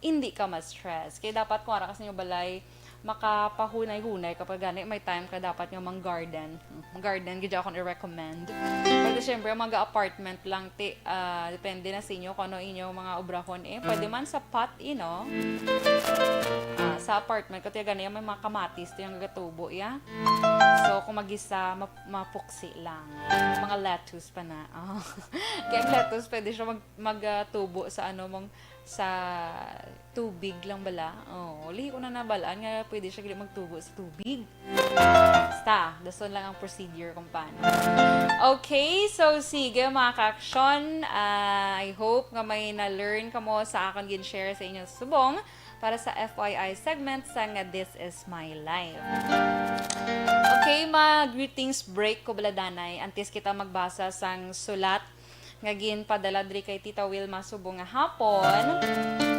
hindi ka ma-stress. Kaya dapat kung ara ka sa inyo balay, makapahunay-hunay kapag gani may time ka dapat nga mang-garden. Garden, gidya akong i-recommend. Pero syempre, mag-apartment lang, depende na sa inyo kung ano inyo mga obrahon Pwede man sa pot, sa apartment, kasi gani may mga kamatis, ito yung gatubo, So, kung mag-isa, mapuksi lang. Mga lettuce pa na. Kaya lettuce, pwede siya magtubo sa sa tubig lang bala. Lihi ko na nabalaan nga pwede siya magtubo sa tubig. Basta, dason lang ang procedure kung paano. Okay, so sige mga ka-aksyon. I hope nga may na-learn ka mo sa akin gin-share sa inyo subong para sa FYI segment sa nga This Is My Life. Okay, mag-greetings break ko bala danay. Antes kita magbasa sang sulat nga ginpadala diri kay Tita Wilma subong nga hapon.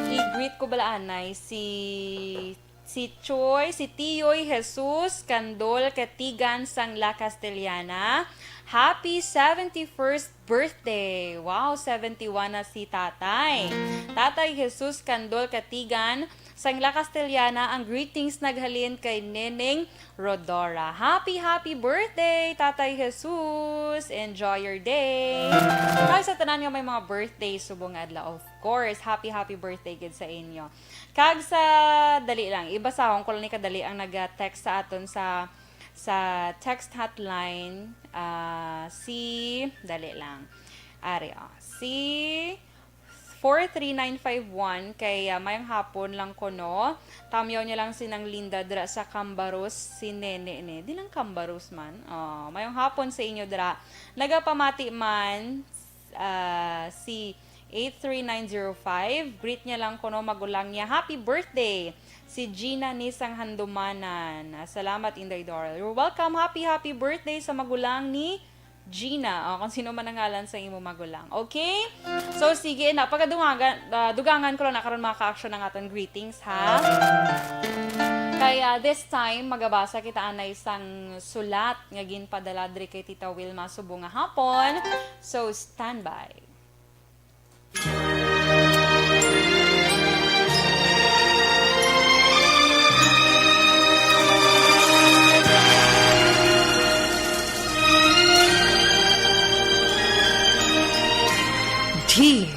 I-greet ko bala anay si Choy, si Tiyoy Jesus Candol Katigan sang La Castellana. Happy 71st birthday! Wow, 71 na si Tatay. Tatay Jesus Candol Katigan sang La Castellana, ang greetings naghalin kay Neneng Rodora. Happy birthday, Tatay Jesus! Enjoy your day! Kaya sa tanan nga may mga birthday subong adlaw, of course, happy birthday gid sa inyo. Kag sa dali lang, ibasahon ko lang ni kadali ang nag-text sa aton sa text hotline, dali lang. Si 43951 kay mayang hapon lang ko no. Tamyaw niya lang sinang Linda dra sa Cambaros si Nene ne. Di lang Cambaros man. Mayang hapon sa inyo dra. Nagapamati man si 83905. Greet niya lang ko no magulang niya. Happy birthday! Si Gina Nisang Handumanan. Salamat Inday Doral. You're welcome. Happy birthday sa magulang ni Gina, kung sino man ang ngalan sa imo magulang. Okay? So, sige na. Pagkadugangan ko lang na karon mga ka-action ng aton greetings, ha? Kaya this time magabasa kita anay isang sulat nga ginpadala diri kay Tita Wilma subong nga hapon. So stand by. Dear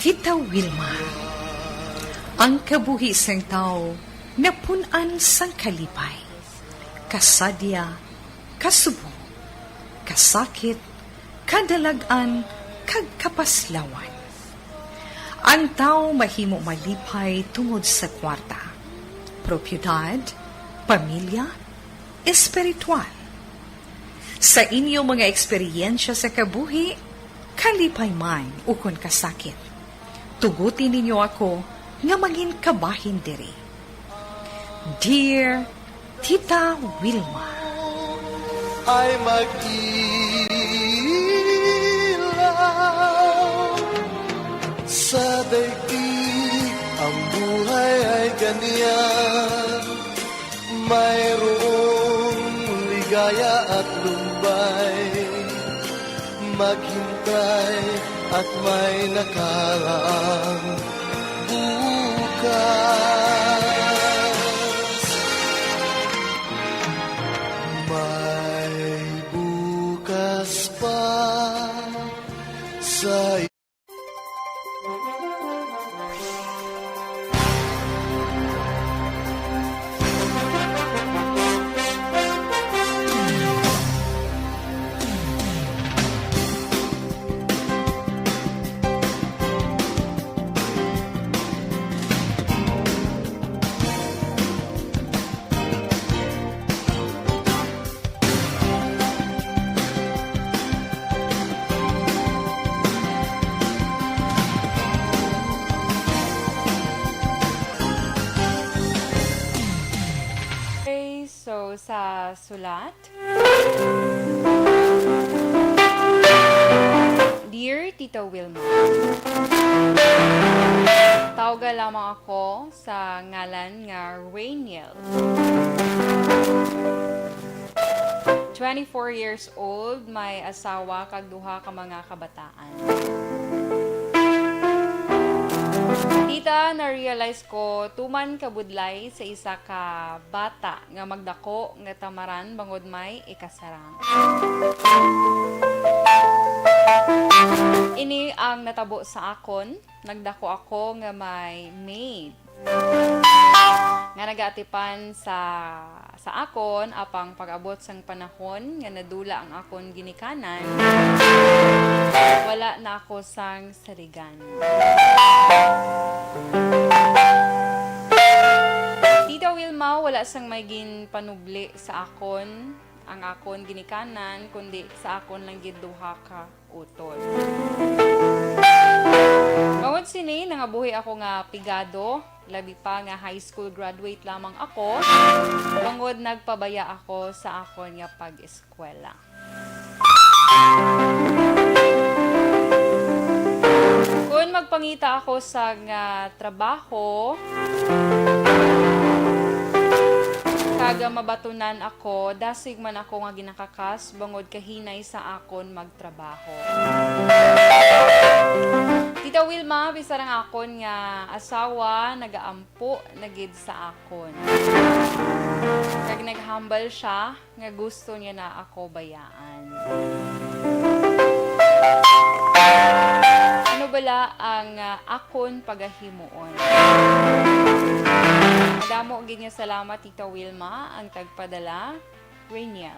Tita Wilma, ang kabuhi sang tao napunan sang kalipay, kasadya, kasubong, kasakit, kadalagan, kag kapaslawan. Ang tao mahimo malipay tungod sa kwarta, propiedad, pamilya, espiritual. Sa inyo mga eksperyensya sa kabuhi, kalipay man ukon kasakit. Tugutin ninyo ako nga maging kabahin diri. Dear Tita Wilma, ay mag-ilaw sa daigdig, ang buhay ay ganyan. Mayroong ligaya at lumbay, maghintay at may nakaraang bukas. May bukas pa sa sa sulat. Dear Tita Wilma, tawagan lamang ako sa ngalan nga Rainiel. 24 years old, may asawa kag duha ka mga kabataan. Tita, na-realize ko, tuman kabudlay sa isa ka bata nga magdako nga tamaran bangod may ikasarang. Ini ang natabo sa akon, nagdako ako nga may maid. Nga nagaatipan sa akon, apang pag-abot sang panahon, nga nadula ang akon ginikanan, wala na ako sang sarigan. Tita Wilma, wala sang may ginpanubli sa akon, ang akon ginikanan, kundi sa akon lang giduha ka utol. Bangod sini, nangabuhi ako nga pigado, labi pa nga high school graduate lamang ako, bangod nagpabaya ako sa akon nga pag-eskwela. Kung magpangita ako sa nga trabaho, kaga mabatunan ako, dasig man ako nga ginakakas, bangod kahinay sa akon magtrabaho. Tita Wilma, bisarang akon nga asawa, nagaampo, nagid sa akon. Kag naghambal siya, nga gusto niya na ako bayaan. Ano bala ang akon pagahimuon? Madamo gid nga salamat Tita Wilma, ang tagpadala, Rainiel.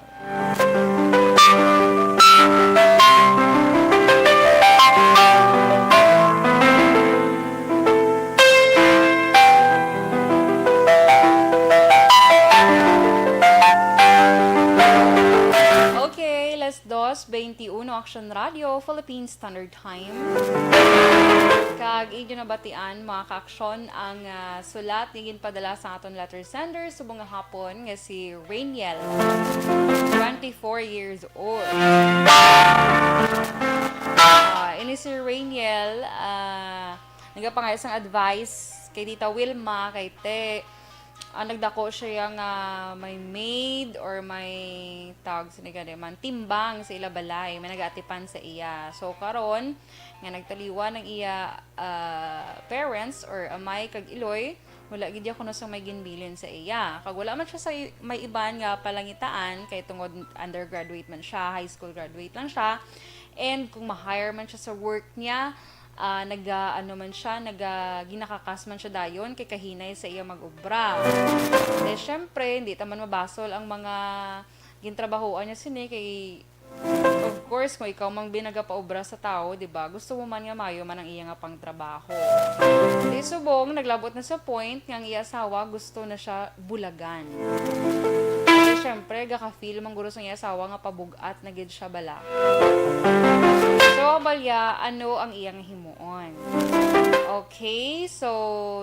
Okay, 2:21 Action Radio, Philippine Standard Time. Kag inyo nabatian mga ka-aksyon ang sulat nga ginpadala sa aton letter sender subong nga hapon nga si Rainiel, 24 years old. Ini si Rainiel, nagapangayos ang advice kay Tita Wilma, kay Te, nagdako siya nga may maid or may tawag sinigani man timbang sa ila balay, may nagaatipan sa iya. So karon nga nagtaliwa ng iya parents or amay kag iloy, wala gid ya kuno sa may ginbilin sa iya. Kag wala man siya sa may iban nga palangitaan kay tungod undergraduate man siya, high school graduate lang siya. And kung ma-hire man siya sa work niya, ginakakas man siya dayon kay kahinay sa iya mag-ubra. Eh syempre, hindi taman mabasol ang mga gintrabahoan niya sini kay of course kung ikaw mang binagapaobra sa tao, di ba? Gusto mo man nga mayo man ang iya nga pang trabaho. Di subong naglabot na sa point nga ang iya asawa gusto na siya bulagan. Kaya syempre, gaka-feel man guro sa iya asawa nga pabugat na gid siya bala. So, balya, ano ang iyang himuon? Okay, so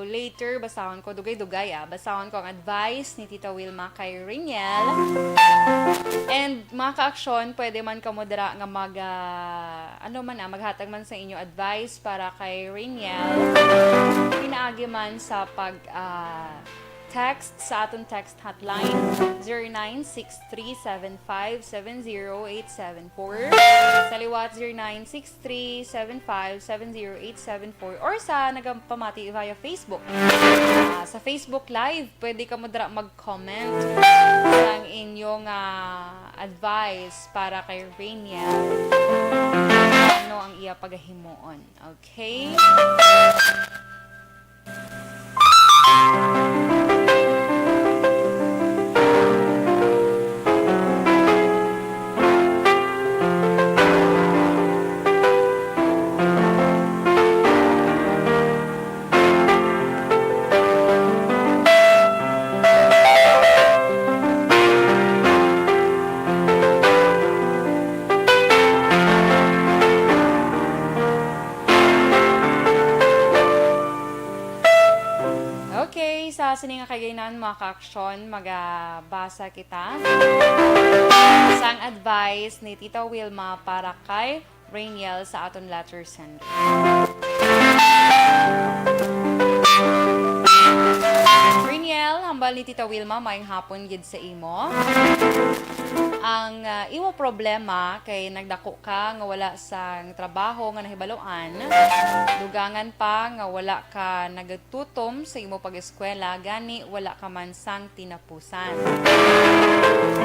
later, basahon ko, dugay-dugay basahon ko ang advice ni Tita Wilma kay Rainiel. And mga ka-aksyon, pwede man ka modera nga maghatag man sa inyo advice para kay Rainiel. Pinaagi man sa text sa aton text hotline 096375708874 sa liwat 096375708874 or sa nagpamati via Facebook. Sa Facebook Live, pwede ka mo mag-comment ng inyong advice para kay Rainiel. Ano ang iya pagahimuon. Okay? Sa sininga kagaynan mga ka-aksyon, magabasa kita isang advice ni Tita Wilma para kay Rainiel sa aton letter sender. Rainiel, hambal ni Tita Wilma, maayong hapon gid sa imo. Ang imo problema kay nagdako ka nga wala sang trabaho nga nahibaloan, dugangan pa nga wala ka nagatutom sa imo pag-eskwela, gani wala ka man sang tinapusan.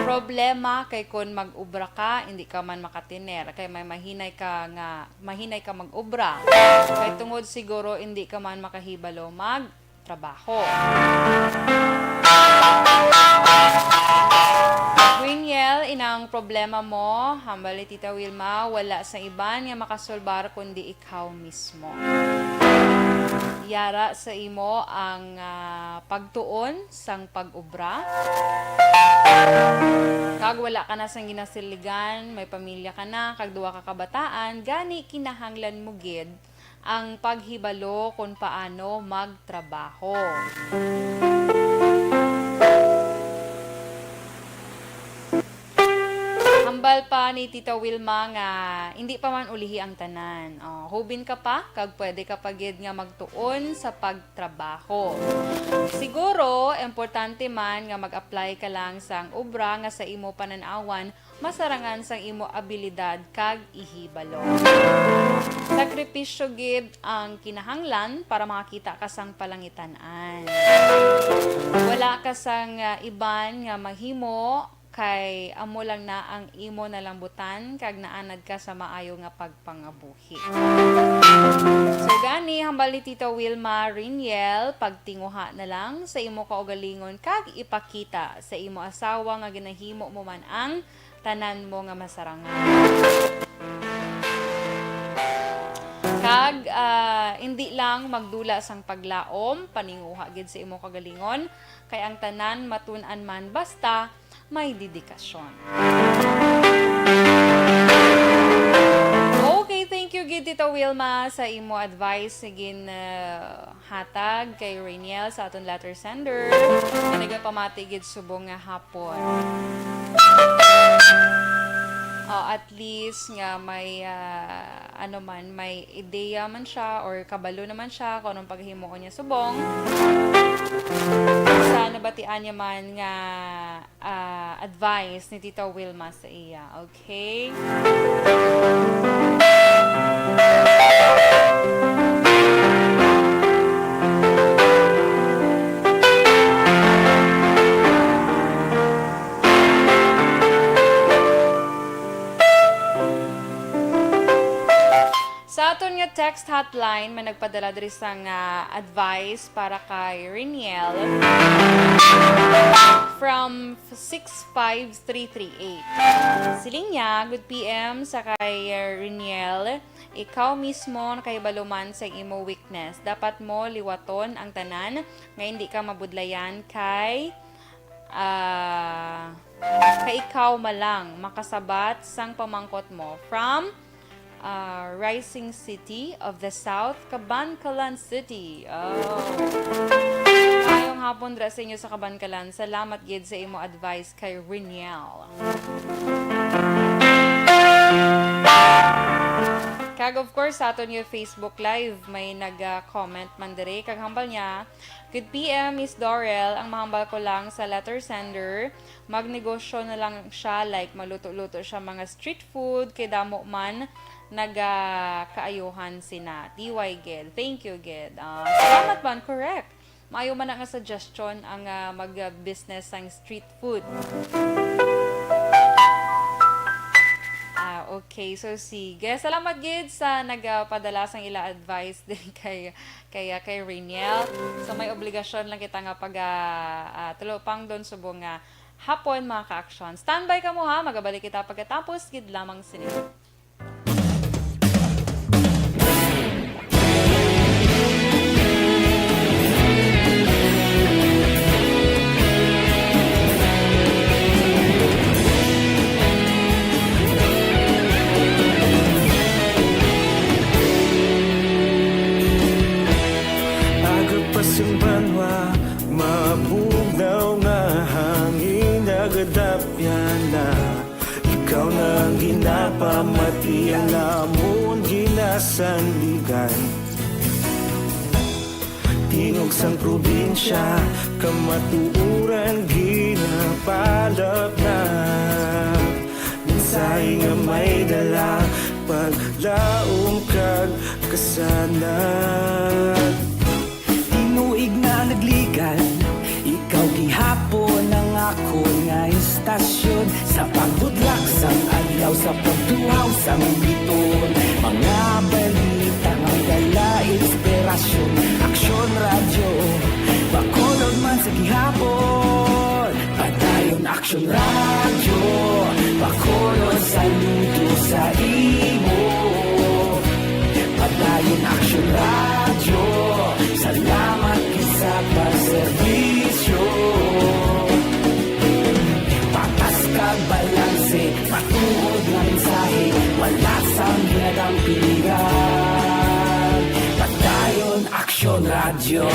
Problema kay kun mag-ubra ka, hindi ka man makatiner kay may mahinay ka mag-ubra. Kay tungod siguro hindi ka man makahibalo mag-trabaho. Rainiel, inang problema mo, hambal ni Tita Wilma, wala sa iban nga makasolbar kundi ikaw mismo. Yara sa imo ang pagtuon sang pag-ubra. Kag wala ka na sang ginasiligan, may pamilya ka na, kag duwa ka kabataan, gani kinahanglan mo gid ang paghibalo kung paano magtrabaho. Hambal pa ni Tita Wilma nga hindi pa man ulihi ang tanan. Hubin ka pa, kag pwede ka pagid nga magtuon sa pagtrabaho. Siguro, importante man nga mag-apply ka lang sang ubra nga sa imo pananawan, masarangan sang imo abilidad kag ihibalo. Sakripisyo gid ang kinahanglan para makakita ka sang palangitanan. Wala ka sang iban nga mahimo kay amo lang na ang imo nalambutan kag naanad ka sa maayo nga pagpangabuhi. So gani hambal ni Tita Wilma Rainiel, pagtinguha na lang sa imo kaugalingon kag ipakita sa imo asawa nga ginahimo mo man ang tanan mo nga masarangan. Kag hindi lang magdula sang paglaom, paninguha gid sa imo kagalingon kay ang tanan matun-an man basta may dedikasyon. Okay, thank you gid Tita Wilma sa imo advice sigin hatag kay Rainiel sa aton letter sender. Nagapamati gid subong nga hapon. At least nga may may ideya man siya or kabalo naman siya kung anong paghimuon niya subong. Sana nabatian niya man nga advice ni Tita Wilma sa iya. Okay? Sa aton nga text hotline, may nagpadala diri sang advice para kay Reniel from 65338. Siling niya, good PM sa kay Reniel, ikaw mismo kay baluman sa imo weakness. Dapat mo liwaton ang tanan nga hindi ka mabudlayan kay ikaw malang makasabat sang pamangkot mo. From Rising City of the South, Cabancalan City. Ngayong hapon dra sa inyo sa Cabancalan. Salamat gid sa imo advice kay Reniel. Kag of course sa aton yung Facebook Live may nag-comment man diri kag hambal niya. Good PM Miss Dorel, ang mahambal ko lang sa letter sender, magnegosyo na lang siya like maluto-luto siya mga street food kay damo man nagkaayuhan sina. DY Ged. Thank you Ged. Salamat man, correct. Maayo man ang suggestion ang mag-business ng street food. Okay, so sige. Salamat gid sa nagpadala sang ila advice din kay Reniel. So may obligasyon lang kita nga pag tulopang doon subong hapon mga ka-action. Standby ka mo ha, magabalik kita pagkatapos gid lamang sini. Pasang banwa, mabugnaw nga hangin nagadapyan na. Ikaw na ang ginapamati ang amon ginasanligan. Tingog sang probinsya, kamatuuran ginapalap na. Minsay nga may dala, paglaom kag kasanan. Tinuig na nagligan, ikaw gihapon ang ako nga istasyon. Sa pagbudlak sang adlaw, sa pagtuhaw sang biton. Mga balita nga dala inspirasyon. Aksyon radyo, Bacolod man sa gihapon. Padayon Aksyon radyo, Bacolod saludo sa imo. Padayon Aksyon radyo, salamat sa pagserbisyo. Patas kag balanse, patuod na mensahe, wala sang ginadang pilihan. Padayon Aksyon radyo.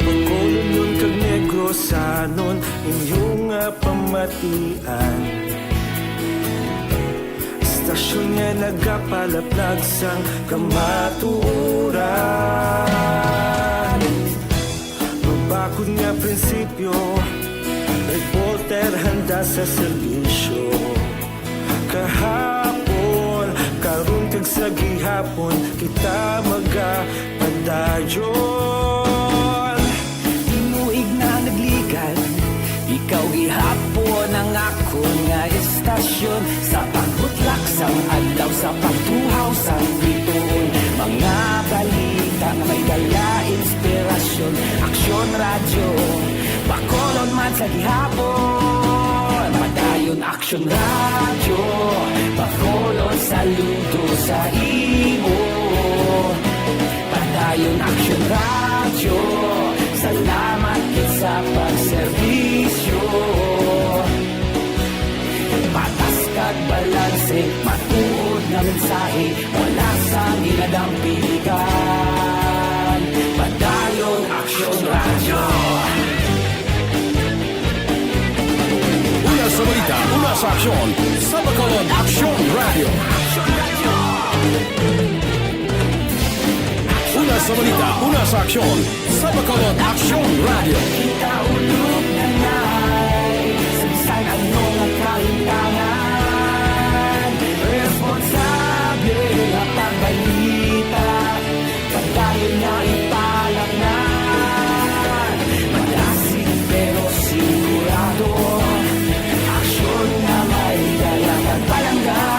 Bacolod nun kag Negros sanon inyong pamatian. Stasyon nga nagapalaplag sang kamatuuran. Mabakod nga prinsipyo, reporter handa sa serbisyo. Kahapon, karon kag sa gihapon, kita magapadayon. Tinuig na nagligan, ikaw gihapon ang ako nga istasyon. Sa pagbutlak sang adlaw, sa pagtuhaw sang biton. Mga balita na may dala inspirasyon. Aksyon radyo, Bacolod man sa gihapon. Padayon Aksyon radyo, Bacolod saludo sa imo. Padayon Aksyon radyo, salamat sa pagserbisyo. Patas kag balanse, matuod na mensahe, wala sa ginadang piligan. Padayon Aksyon radyo. Una sa balita, una sa aksyon, sa Bacolod Aksyon Radio. sa balita, una sa aksyon, sa Bacolod Action Radio. Kaulog na na'y sagsay anong nakahintangan. Responsable na pagbalita, pagkain na ipalaknan. Malasig pero sigurado, aksyon na may dalang at palanggan.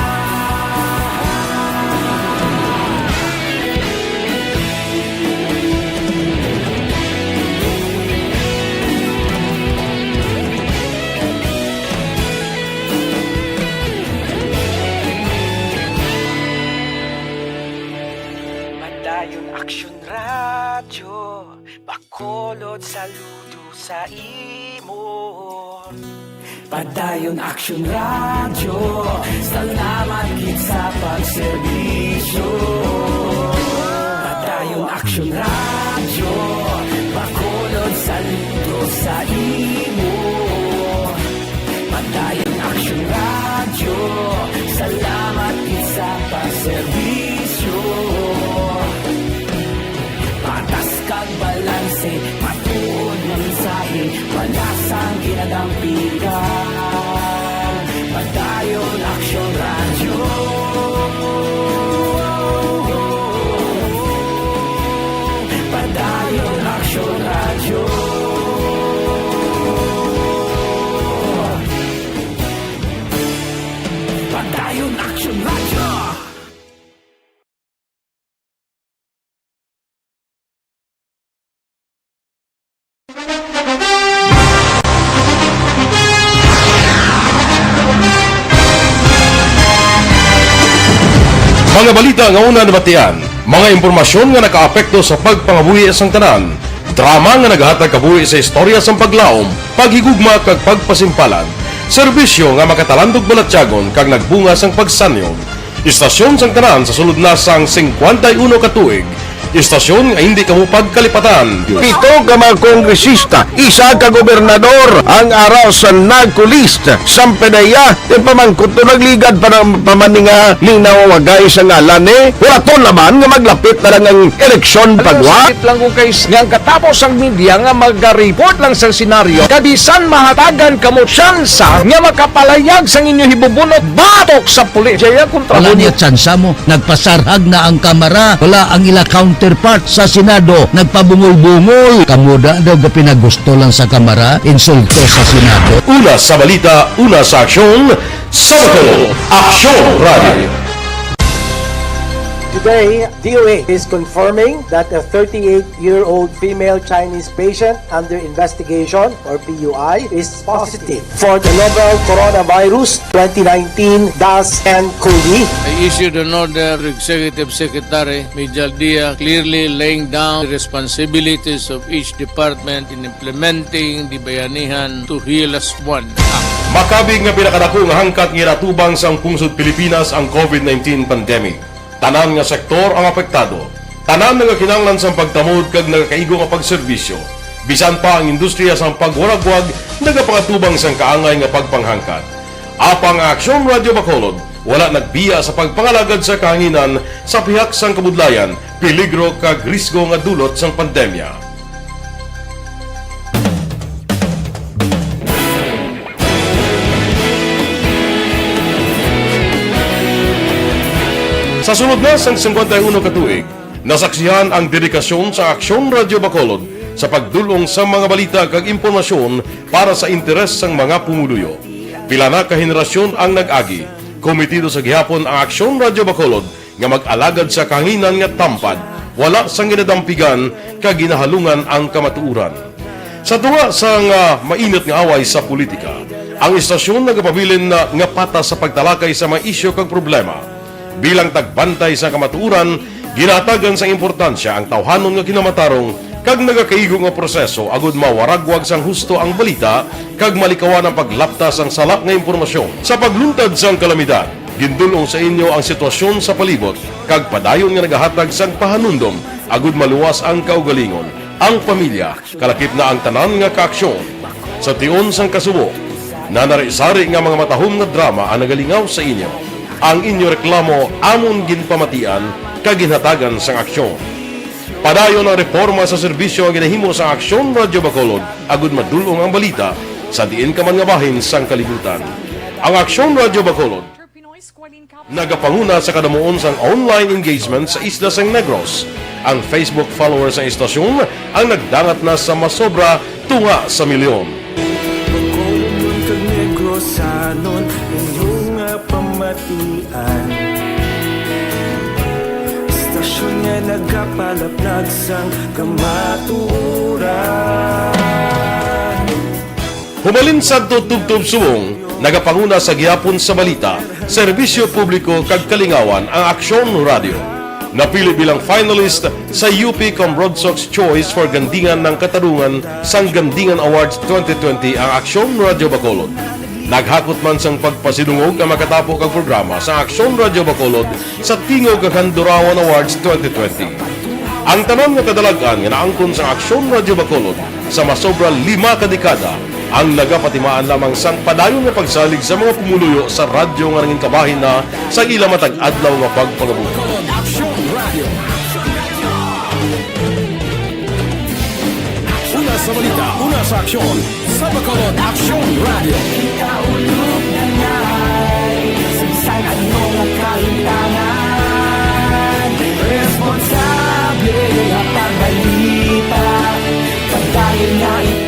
Madayon Aksyon Radyo, Bacolod saludo sa imo. Padayon Aksyon Radyo, salamat gid sa pagserbisyo. Padayon Aksyon Radyo, Bacolod saludo sa imo. Padayon Aksyon Radyo, salamat gid sa pagserbisyo. Patas kag balanse, matuod ng mensahe, wala sang ginadampigan. Padayon Aksyon Radyo. Padayon Aksyon Radyo. Padayon Aksyon Radyo. Mga balita nga una nabatian, mga impormasyon nga nakaapekto sa pagpangabuhi sang tanan, drama nga nagahatag kabuhi sa istorya sang paglaom, paghigugma kag pagpasimpalan, serbisyo nga makatalandog balatyagon kag nagbunga sang pagsanyon, istasyon sang tanan sa sulod na sang 51 ka tuig, istasyon nga hindi kamo pagkalipatan. 7 ka mga kongresista, 1 ka gobernador ang araw sa nagkulist sa pedaya di pamangkot to nagligad para pamaninga linaw wagay sa ngalan wala to naman nga maglapit na lang ang eleksyon pagwa lang ko guys nga katapos ang media nga mag-report lang sa senaryo kabisan mahatagan kamo tsansa nga makapalayag sa inyo hibubunot batok sa pulis jaya kontra Wala niya tsansa mo. Nagpasarhag na ang kamara. Wala ang ila counterpart sa Senado. Nagpabungol-bungol. Kamuda daw ga pinagusto lang sa kamara. Insulto sa Senado. Una sa balita, una sa aksyon, sa Bacolod Action Radio. Today, DOA is confirming that a 38-year-old female Chinese patient under investigation, or PUI, is positive for the novel coronavirus 2019-10-CoV. I issued an order to Executive Secretary Mijal Dia clearly laying down the responsibilities of each department in implementing the Bayanihan to Heal as One Act. Makabig nga pinakadako nga hangkat nga natubang sa pungsod Pilipinas ang COVID-19 pandemic. Tanan nga sektor ang apektado. Tanan nga kinahanglan sa pagtamod kag nagakaigo nga pagserbisyo. Bisan pa ang industriya sa pagwaragwag nagapangatubang sang kaangay nga pagpanghangkat. Apang Aksyon Radio Bacolod wala nagbiya sa pagpangalagad sa kahanginan sa pihak sang kabudlayan, peligro kag risgo nga dulot sang pandemya. Sa sunod na sang 51 ka tuig, nasaksihan ang dedikasyon sa Aksyon Radio Bacolod sa pagdulong sa mga balita kag impormasyon para sa interes sang mga pumuluyo. Pila na ka henerasyon ang nag-agi, komitido sa gihapon ang Aksyon Radio Bacolod nga mag-alagad sa kahanginan nga tampad, wala sang ginadampigan kag ginahalungan ang kamatuuran. Sa tunga sang mainit nga away sa politika, ang istasyon nagapabilin na nga patas sa pagtalakay sa mga isyu kag problema. Bilang tagbantay sa kamatuuran, ginatagan sa importansya ang tawhanon nga kinamatarong kag nagakaigo nga proseso agud mawaragwag sang husto ang balita kag malikawan ang paglaptas ang salak nga impormasyon. Sa pagluntad sang kalamidad, gindulong sa inyo ang sitwasyon sa palibot kag padayon nga nagahatag sang pahanundom agud maluwas ang kaugalingon, ang pamilya, kalakip na ang tanan nga kaaksyon. Sa tion sang kasubo, nanari-sari nga mga matahom nga drama ang nagalingaw sa inyo. Ang inyo reklamo amon ginpamatian kag ginhatagan sang aksyon. Padayon ang reforma sa serbisyo ang ginahimo sa Aksyon Radyo Bacolod, agud madulong ang balita sa diin ka man nga bahin sang kalibutan. Ang Aksyon Radyo Bacolod nagapanguna sa kadamuon sang online engagement sa isla sang Negros. Ang Facebook followers sa istasyon ang nagdangat na sa masobra tunga sa milyon. Bacolod kag Negros sanon inyong pamatian. Istasyon nga nagapalaplag sang kamaturan. Humalin sa tutubtub suwong, nagapanguna sa gihapon sa balita, serbisyo publiko kag kalingawan ang Aksyon Radio. Napili bilang finalist sa UP Broadsox Choice for Gandingan ng Katarungan sang Gandingan Awards 2020 ang Aksyon Radio Bacolod. Naghakot man sang pagpasidungog ang makatapo kag programa sa Aksyon Radio Bacolod sa Tingog kag Handurawan Awards 2020. Ang tanan nga kadalagan nga naangkon sa Aksyon Radio Bacolod sa masobra 5 ka dekada ang nagapatimaan lamang sang padayon nga pagsalig sa mga pumuluyo sa radyo nga nanging kabahin na sa ila matag adlaw nga pagpangabuhi. Una sa balita, una sa aksyon, sa Bacolod Aksyon Radio. Ikaulog na ngay, simsan at mga kaintangan. Responsable ang pagbalita, pagdahin na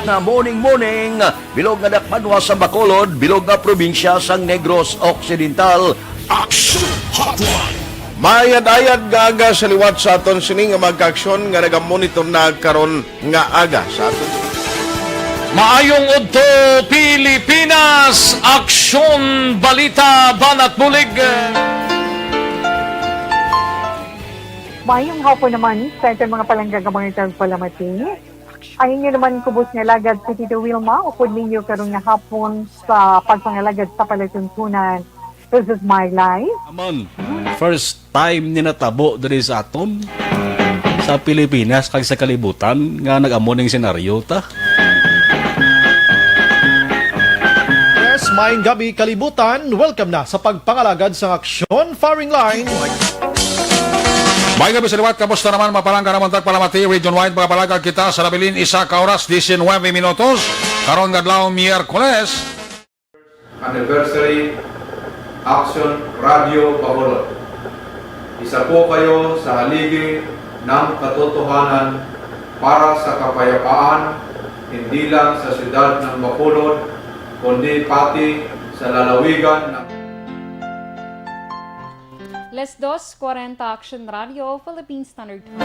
na morning bilog nga dakpanwa sa Bacolod, bilog nga probinsya sang Negros Occidental. Action Hotline! Mayad-ayad nga aga sa liwat sa aton sining nga magka-aksyon nga nagamonitor na karon nga aga sa aton. Maayong udto Pilipinas, Aksyon Balita Banat Bulig. Mayong hapon naman sa itong mga palanggagamangan sa palamati. Ayun nyo naman kubos nga lagad si Tito Wilma, upod ninyo karong nga hapon sa pagpangalagad sa palatuntunan. This is my life. Amon, first time ni natabo diri sa aton sa Pilipinas kag sa kalibutan nga nag-amo ning senaryo ta. Yes, maayong gabi kalibutan. Welcome na sa pagpangalagad sa Aksyon Firing Line. May gabi sa liwat, kamusta naman mapalangga naman tagpalamati, region-wide mga palagag kita sa labilin isa ka oras, 19 minutos, karon gadlaw Miyerkules. Anniversary Action Radio Bacolod. Isa po kayo sa haligi ng katotohanan para sa kapayapaan, hindi lang sa siyudad ng Bacolod, kundi pati sa lalawigan ng Las 2:40 Action Radio, Philippine Standard Time.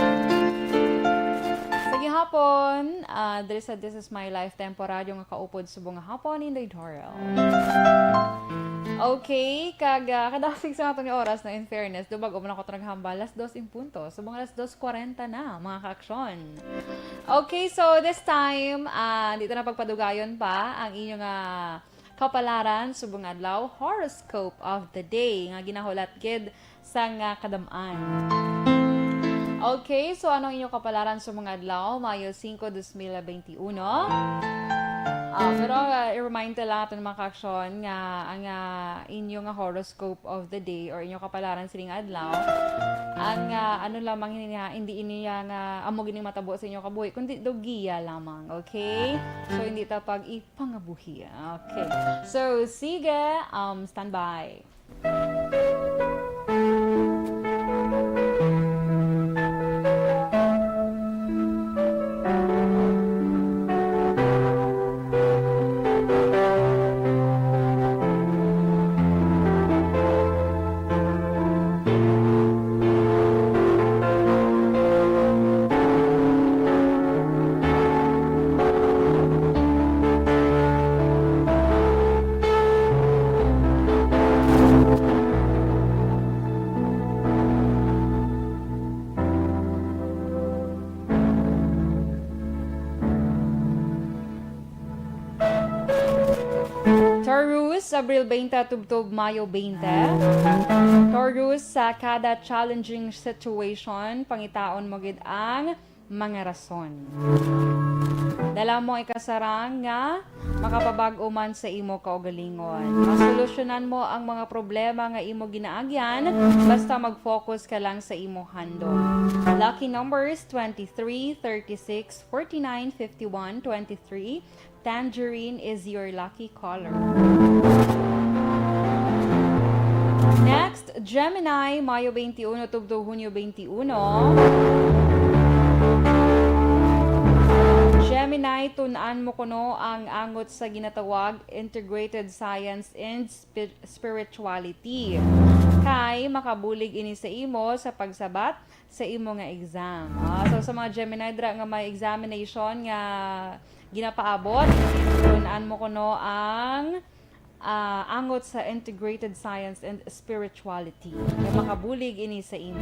Sige hapon, diri sa This Is My Life Tempo Radio nga kaupod subong nga hapon in the editorial. Okay, kadasig sa atong oras na in fairness, dubag umana ko naghamba alas 2 in punto. Subong alas 2:40 na, mga ka-aksyon. Okay, so this time, dito na pagpadugayon pa ang inyong kapalaran subong adlaw horoscope of the day nga ginahulat gid sang kadamaan. Okay, so anong inyong kapalaran sa mga adlaw? Mayo 5, 2021. Pero i-remind lang natin mga ka-aksyon nga ang inyong horoscope of the day or inyong kapalaran siling adlaw ang ano lamang hindi iniya nga amo gining matabo sa inyong kabuhi kundi dogiya lamang, okay? So hindi ta pag ipangabuhi. Okay. So sige, stand by. Abril 20 tubtob Mayo 20. Taurus, sa kada challenging situation, pangitaon mo gid ang mga rason. Dala mo ikasarang nga makapabag-o man sa imo kaugalingon. Masolusyonan mo ang mga problema nga imo ginaagyan basta mag-focus ka lang sa imo handom. Lucky numbers 23, 36, 49, 51, 23. Tangerine is your lucky color. Next, Gemini, Mayo 21 to Hunyo 21. Gemini, tunan mo kuno ang angot sa ginatawag Integrated Science and Spirituality. Kay makabulig ini sa imo sa pagsabat sa imo nga exam. So sa mga Gemini dra nga may examination nga ginapaabot, tunan mo kuno ang angot sa Integrated Science and Spirituality. Nga makabulig ini sa imo.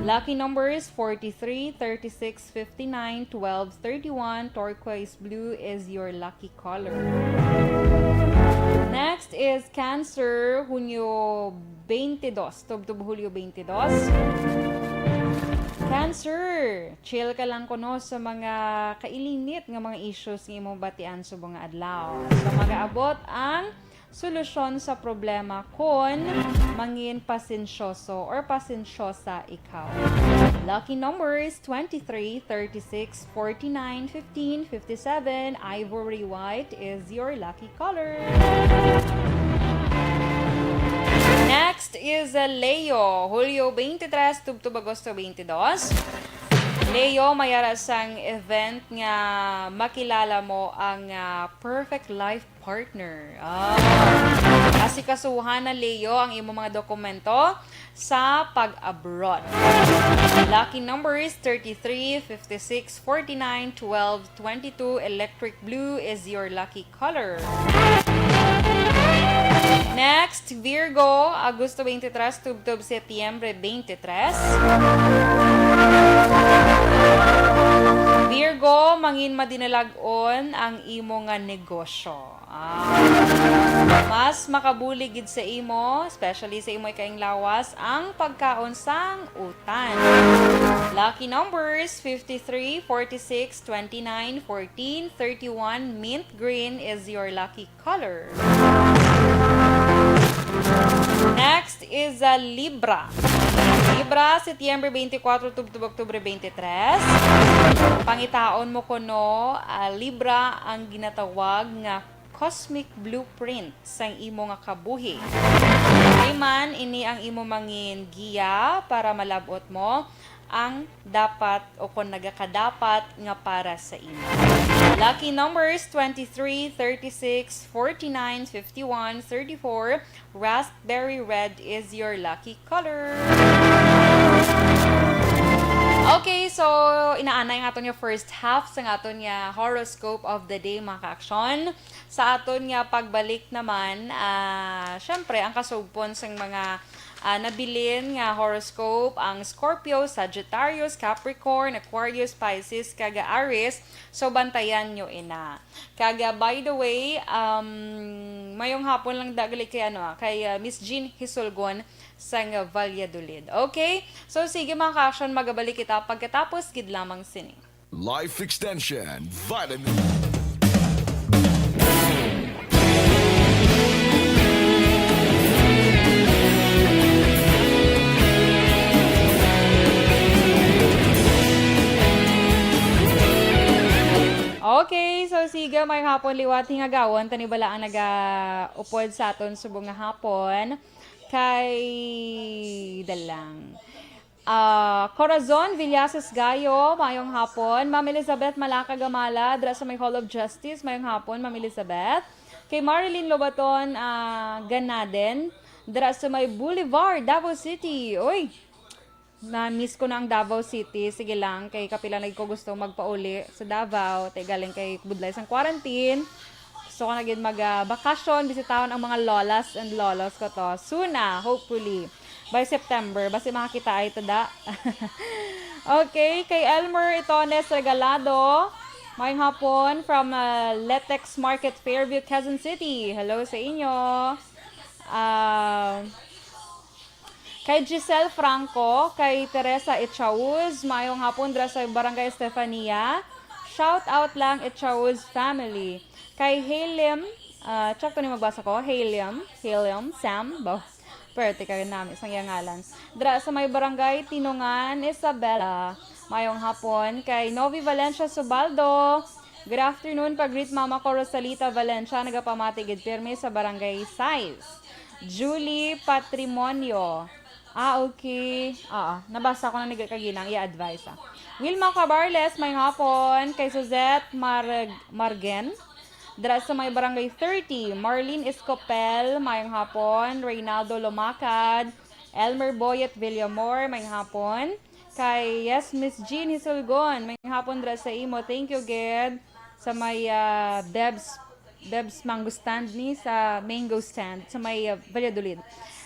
Lucky numbers 43, 36, 59, 12, 31. Turquoise blue is your lucky color. Next is Cancer, Hunyo 22, Tub Hulyo 22. Cancer, chill ka lang kuno sa mga kailinit nga mga issues nga imong batian sa mga adlaw. So mag-aabot ang solusyon sa problema kung mangin pasensyoso or pasensyosa ikaw. Lucky numbers 23, 36, 49, 15, 57. Ivory white is your lucky color. Next is Leo, Hulyo 23 to Agosto 22. Leo, mayara sang event nga makilala mo ang perfect life partner. Kasi kasuhan na Leo ang imo mga dokumento sa pag-abroad. Lucky numbers 33, 56, 49, 12, 22. Electric blue is your lucky color. Next, Virgo, Agosto 23 to Setyembre 23. Virgo, mangin madinalagon ang imo nga negosyo. Mas makabuligid sa imo, especially sa imo ikaing lawas, ang pagkaon sang utan. Lucky numbers 53, 46, 29, 14, 31. Mint green is your lucky color. Next is Libra. Libra, Setyembre 24 to Oktubre 23. Pangitaon mo kuno, Libra, ang ginatawag nga cosmic blueprint sang imo nga kabuhi. Ayman, ini ang imo mangin giya para malabot mo ang dapat o kung nagakadapat nga para sa imo. Lucky numbers 23, 36, 49, 51, 34. Raspberry red is your lucky color. Okay, so inaanay nga aton nga first half sa aton nga horoscope of the day, mga ka-aksyon. Sa aton nga pagbalik naman, syempre ang kasugpon sa mga nabilin nga horoscope ang Scorpio, Sagittarius, Capricorn, Aquarius, Pisces, kaga Aries. So bantayan nyo ina. Kaga by the way, mayong hapon lang dagali kay kay Miss Jean Hisulgon sang Valladolid. Okay? So sige mga ka-aksyon, magabalik kita pagkatapos gid lamang sini. Life Extension Vitamin. Okay, so sige, may hapon liwat hingagawan, tani bala ang nag-upod sa aton subong nga hapon kay dalang. Corazon Villases Gayo, mayong hapon. Ma'am Elizabeth Malaka Gamala, dra sa may Hall of Justice, mayong hapon, Ma'am Elizabeth. Kay Marilyn Lobaton Ganaden, dra sa may Boulevard, Davao City. Uy, na-miss ko na ang Davao City. Sige lang, kay kapila na ko gusto magpauli sa Davao. Tay galing kay Budlay sang quarantine. Gusto ko na gid mag-bakasyon, bisitahon ang mga lolas and lolos ko to. Soon na, hopefully. By September, basi makakita ay tada. Okay, kay Elmer Itones Regalado. Mayong hapon from Letex Market, Fairview, Quezon City. Hello sa inyo. Kay Giselle Franco, kay Teresa Echauz, mayong hapon dra sa Barangay Estefania, shout out lang Echauz family. Kay Helium, check to ni magbasa ko, Helium, Sam, pwerte ka rin namin sa ngalan. Dra sa may barangay Tinungan, Isabela. Mayong hapon kay Novi Valencia Subaldo. Good afternoon, pag-greet mama ko Rosalita Valencia, nagapamatigid pirmi sa barangay Size. Julie Patrimonio. Okay. Nabasa ko na nagkaginang i-advise. Wilma Cabarles, may hapon. Kay Suzette Margen. Dra sa may barangay 30. Marlene Escopel, may hapon. Reynaldo Lumacad. Elmer Boyet Villamor, may hapon. Kay Miss Jean Hisulgon, may hapon dra sa imo. Thank you, Ged. Sa may Debs Mango Stand ni sa Mango Stand sa may Valladolid.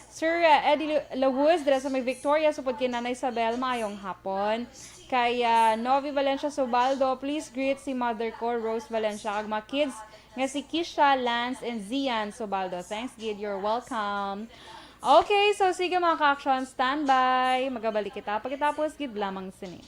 Sir Eddie Lawuz, dira sa may Victoria, supod kay Nanay Isabel, maayong hapon. Kay Novi Valencia Subaldo, please greet si mother ko, Rose Valencia, kag mga kids nga si Kisha, Lance, and Zian Subaldo. Thanks, Gid. You're welcome. Okay, so sige mga ka-action, standby. Magabalik kita. Pagkatapos, Gid lamang sini.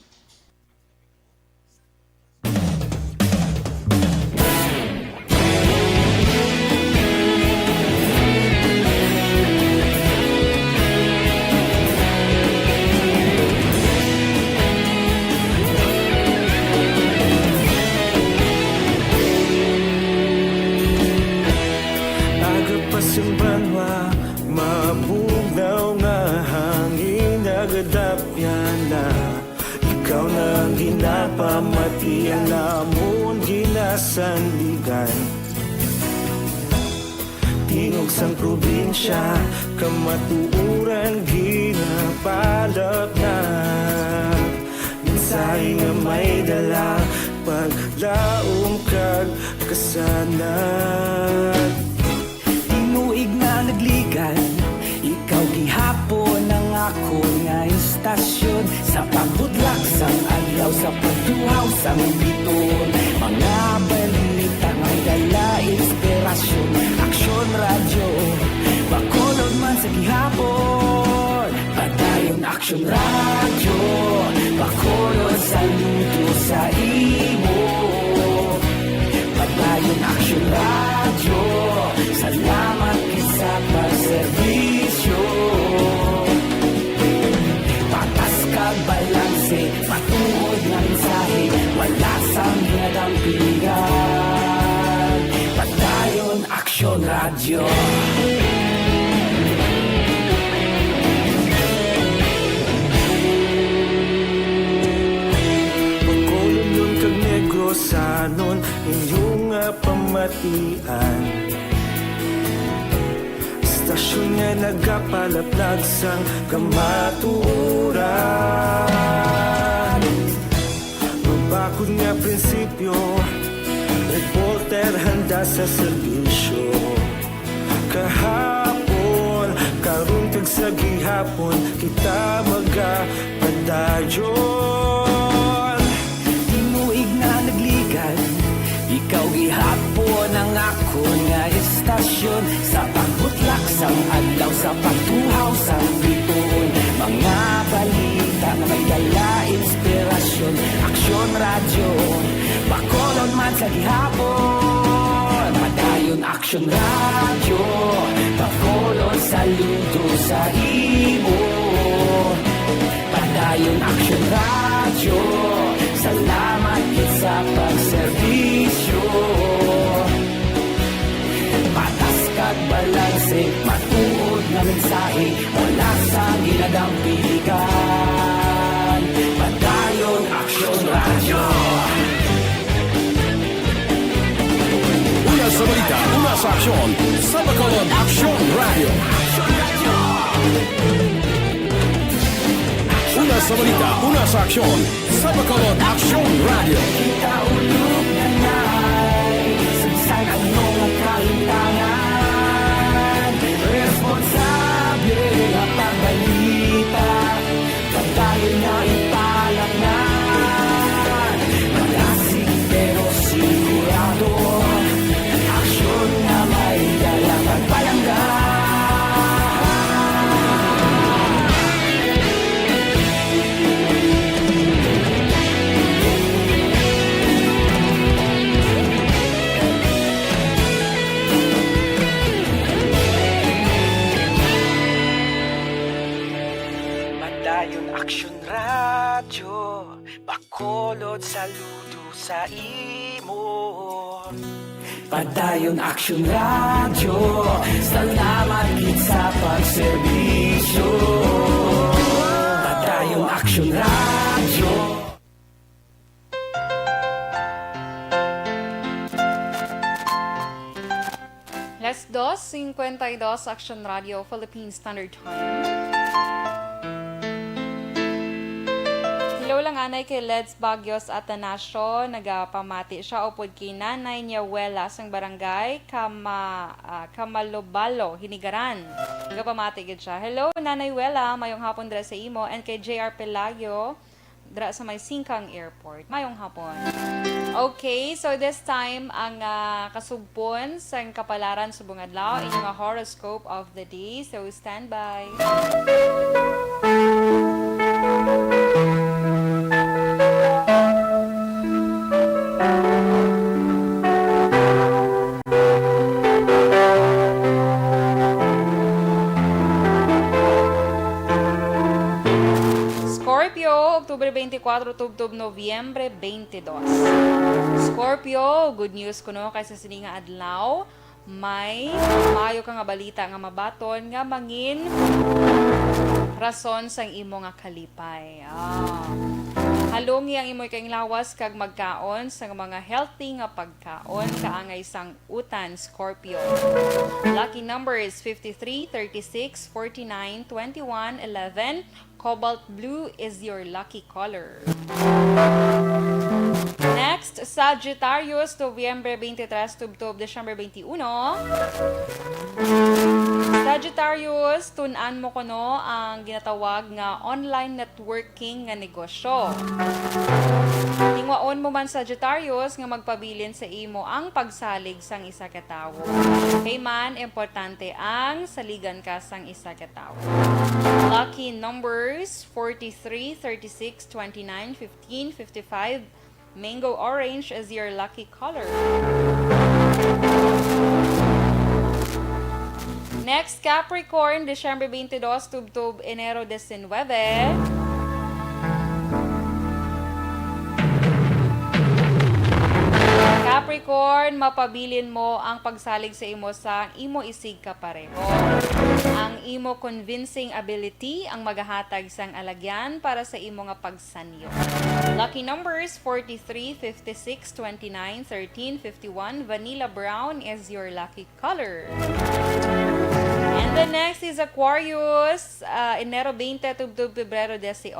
Simbanwa, mabugnaw nga hangin nagadapyan na ikaw na ang ginapamatian namon ginasandigan. Tingog sang probinsya, kamatuuran ginapalap na mensahe nga may dala paglaom kag kasanan. Inuig na nagligan, ikaw gihapon ang ako nga istasyon sa pagbudlak sang adlaw sa pagduhaw sang biton. Mga balita nga dala inspirasyon, aksyon radyo, Bacolod man sa gihapon. Padayon aksyon radyo, Bacolod saludo sa imo. Padayon aksyon radyo, salamat sa pagserbisyo. Patas kag balanse, patuod nga mensahe, wala sang ginadampigan. Padayon aksyon radyo. Bacolod nun kag Negros sanon inyong pamatian. Stasyon nga nagapalaplag sang kamatuuran. Magbakod nga prinsipyo, reporter handa sa serbisyo. Kahapon, karong kag sa gihapon, kita magapadayon. Inuig na nagligan, ikaw gihapon ang ako nga istasyon sa pagbutlak sang adlaw sa pagtuhaw sang biton. Mga balita na may dala inspirasyon, aksyon radyo, Bacolod man sa gihapon. Padayon aksyon radyo, Bacolod saludo sa imo. Padayon aksyon radyo, salamat sa pagserbisyo. Patas kag balanse, matuod na mensahe, wala sa ginadampigan. Padayon aksyon radyo. Una sa balita, una sa aksyon, sa Bacolod Aksyon Radio. Una sa balita, una sa aksyon, sa Bacolod Aksyon Radio. Kita ulog na na'y sagsag ang mga kalintangan. Responsable ang pagbalita, pagdayon na ipalak na. Malasig pero sigurado, aksyon na may dalang pagpalanggan. Bacolod saludo sa imo. Padayon Action Radio, salamat gid sa pagserbisyo. Padayon Action Radio. Las 2:52 Action Radio, Philippine Standard Time. Hello lang anay kay Leds Bagyos Atanasio, nagapamati siya upod kay Nanay niya Wela sang barangay Kamalobalo, Hinigaran. Nagapamati gid siya. Hello Nanay Wela, mayong hapon dra sa imo, and kay JR Pelagio dra sa may Singkang Airport. Mayong hapon. Okay, so this time ang kasugpon sang kapalaran subong adlaw inyong horoscope of the day. So stand by. Oktubre 24, tubtob Nobyembre 22. Scorpio, good news kuno kay sa sininga adlaw, may maayo ka nga balita nga mabaton nga mangin rason sang imo nga kalipay. Halongi ang imoy kaing lawas kag magkaon sa mga healthy nga pagkaon kaangay sang utan, Scorpio. Lucky numbers 53, 36, 49, 21, 11. Cobalt blue is your lucky color. Next, Sagittarius, Nobyembre 23, tubtob Desyembre 21. Sagittarius, tunan mo kuno ang ginatawag nga online networking nga negosyo. Tingwaon mo man Sagittarius nga magpabilin sa imo ang pagsalig sang isa ka tawo. Kay man, importante ang saligan ka sang isa ka tawo. Lucky numbers 43, 36, 29, 15, 55. Mango orange is your lucky color. Next, Capricorn, Desyembre 22, tubtob Enero 19. Capricorn, mapabilin mo ang pagsalig sa imo sa imo isig ka pareho. Ang imo convincing ability ang magahatag sang alagyan para sa imo nga pagsanyo. Lucky numbers 43, 56, 29, 13, 51. Vanilla brown is your lucky color. And the next is Aquarius, Enero 20, tubtob Pebrero 18.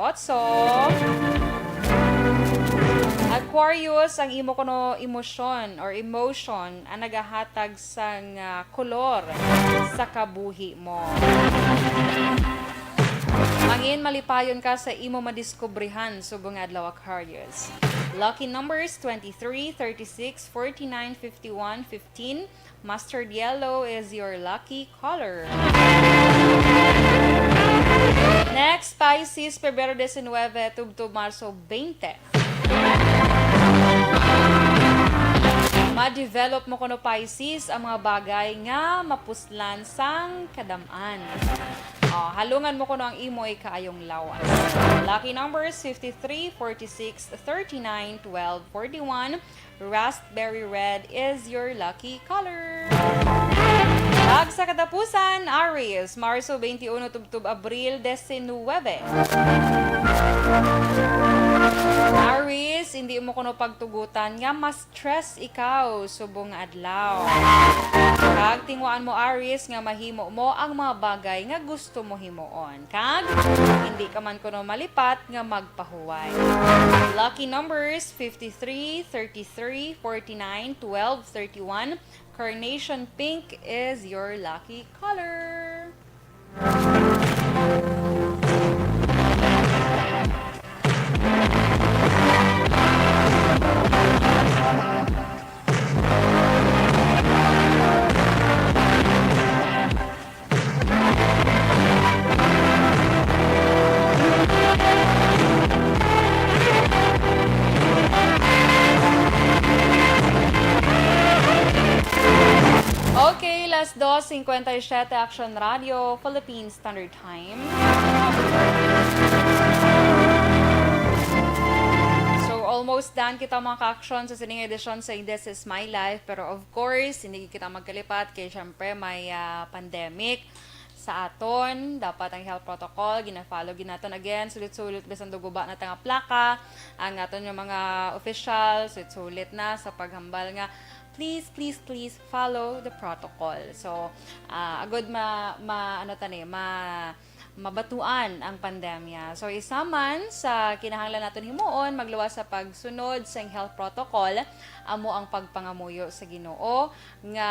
Aquarius, ang imo kuno emosyon or emotion ang nagahatag sang kolor sa kabuhi mo. Mangin malipayon ka sa imo madiskubrihan subong adlaw, Aquarius. Lucky numbers 23, 36, 49, 51, 15. Mustard yellow is your lucky color. Next, Pisces, Pebrero 19, tubtob Marso 20. Ma-develop mo kuno Pisces ang mga bagay nga mapuslan sang kadaman. Halungan mo kuno ang imo ay kaayong lawas. Lucky numbers 53, 46, 39, 12, 41. Raspberry red is your lucky color. Pag sa katapusan, Aries, Marso 21, tubtob Abril 19. Aries, hindi mo kuno pagtugutan nga mas stress ikaw subong adlaw. Kag tingwaan mo Aries nga mahimo mo ang mga bagay nga gusto mo himuon. Kag hindi ka man kuno malipat nga magpahuway. Lucky numbers 53, 33, 49, 12, 31. Carnation pink is your lucky color. Okay, las 2:57 Action Radio, Philippine Standard Time. almost done kita mga ka-aksyon sa sining edisyon sa This Is My Life. Pero of course, hindi kita magkalipat kay syempre may pandemic sa aton. Dapat ang health protocol, gina-follow ginaton again. Sulit-sulit bisan duguba na nga plaka. Ang aton yung mga officials, sulit na sa paghambal nga. Please follow the protocol. So, agad mabatuan ang pandemya. So, isa man sa kinahanglan naton himuon, magluwas sa pagsunod sa health protocol, amo ang pagpangamuyo sa Ginoo nga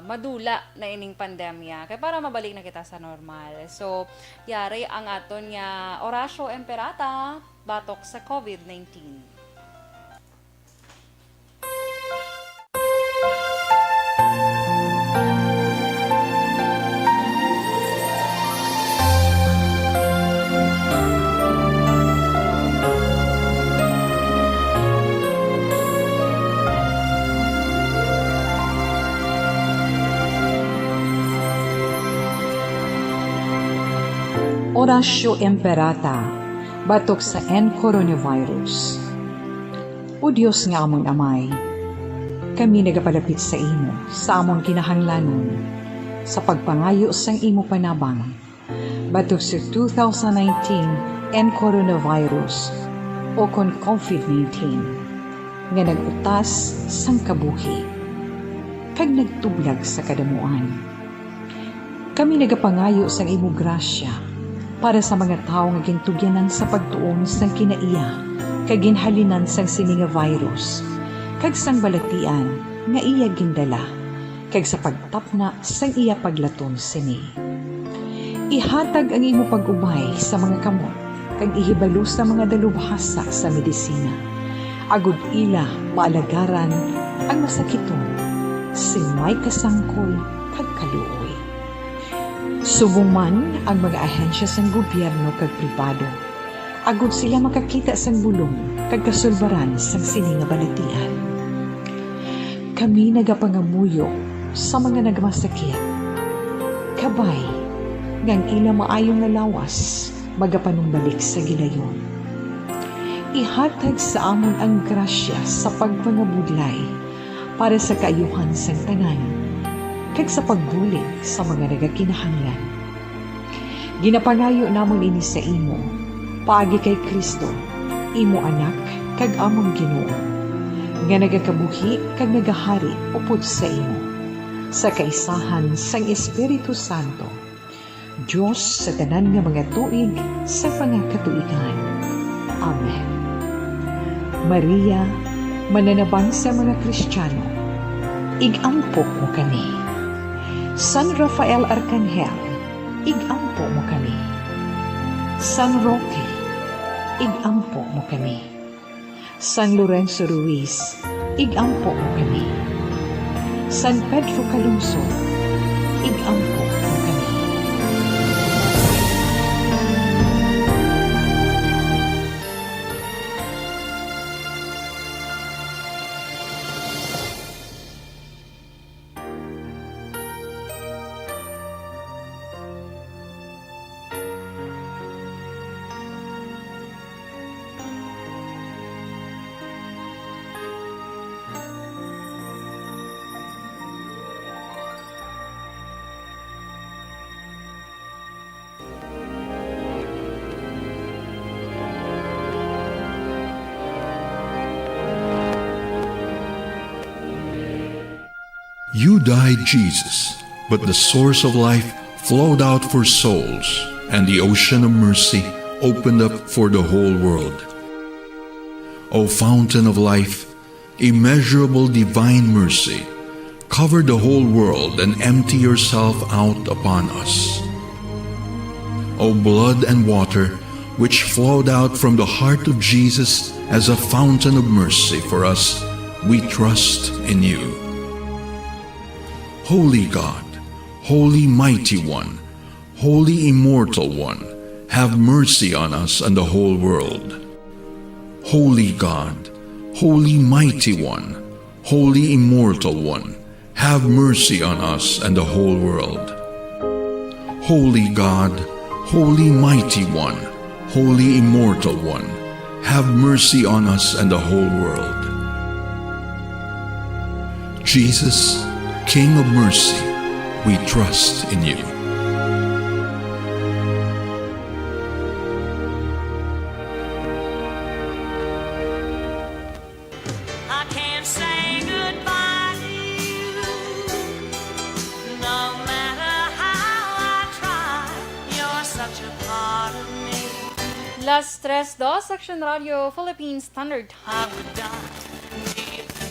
madula na ining pandemya kay para mabalik na kita sa normal. So, yari ang aton nga Orasio Imperata batok sa COVID-19. Orasio Imperata, batok sa coronavirus. O Diyos nga amon amay, kami nagapalapit sa imo, sa amon kinahanglanon, sa pagpangayo sang imo panabang, batok sa 2019 coronavirus o kon COVID-19, nga nagutas sang kabuhi, kag nagtublag sa kadamuan. Kami nagapangayo sang imo grasya, para sa mga tao nga gintugyanan sa pagtuon sang kinaiya, kag ginhalinan sang sininga virus, kag sang balatian nga iya gindala, kag sa pagtapna sang iya paglaton sini. Ihatag ang imo pag-ubay sa mga kamot, kag ihibalo sa mga dalubhasa sa medisina. Agud ila maalagaran ang masakiton, sin may kasangkol kag kaluoy. Subong man ang mga ahensya sang gobyerno kag pribado, agud sila makakita sang bulong kag kasulbaran sang sininga balatian. Kami nagapangamuyo sa mga nagmasakit, kabay ngang ila maayong nga lawas magapanumbalik sa gilayon. Ihatag sa amon ang grasya sa pagpangabudlay para sa kaayuhan sang tanan, kag sa pagbulig sa mga nagakinahanglan. Ginapangayo namon ini sa imo, paagi kay Kristo, imo anak, kag amon Ginoo, nga nagakabuhi kag nagahari upod sa imo, sa kaisahan sang Espiritu Santo, Diyos sa tanan nga mga tuig sa pangakatuigan. Amen. Maria, mananabang sa mga Kristiyano, igampok mo kami. San Rafael Arcangel, igampo mo kami. San Roque, igampo mo kami. San Lorenzo Ruiz, igampo mo kami. San Pedro Calungsod, igampo mo kami. You died, Jesus, but the source of life flowed out for souls, and the ocean of mercy opened up for the whole world. O fountain of life, immeasurable divine mercy, cover the whole world and empty yourself out upon us. O blood and water, which flowed out from the heart of Jesus as a fountain of mercy for us, we trust in you. Holy God, Holy Mighty One, Holy Immortal One, have mercy on us and the whole world. Holy God, Holy Mighty One, Holy Immortal One, have mercy on us and the whole world. Holy God, Holy Mighty One, Holy Immortal One, have mercy on us and the whole world. Jesus, King of mercy, we trust in you. I can't say goodbye to you. No matter how I try, you're such a part of me. Las 3:02, Action Radio, Philippines Standard Time.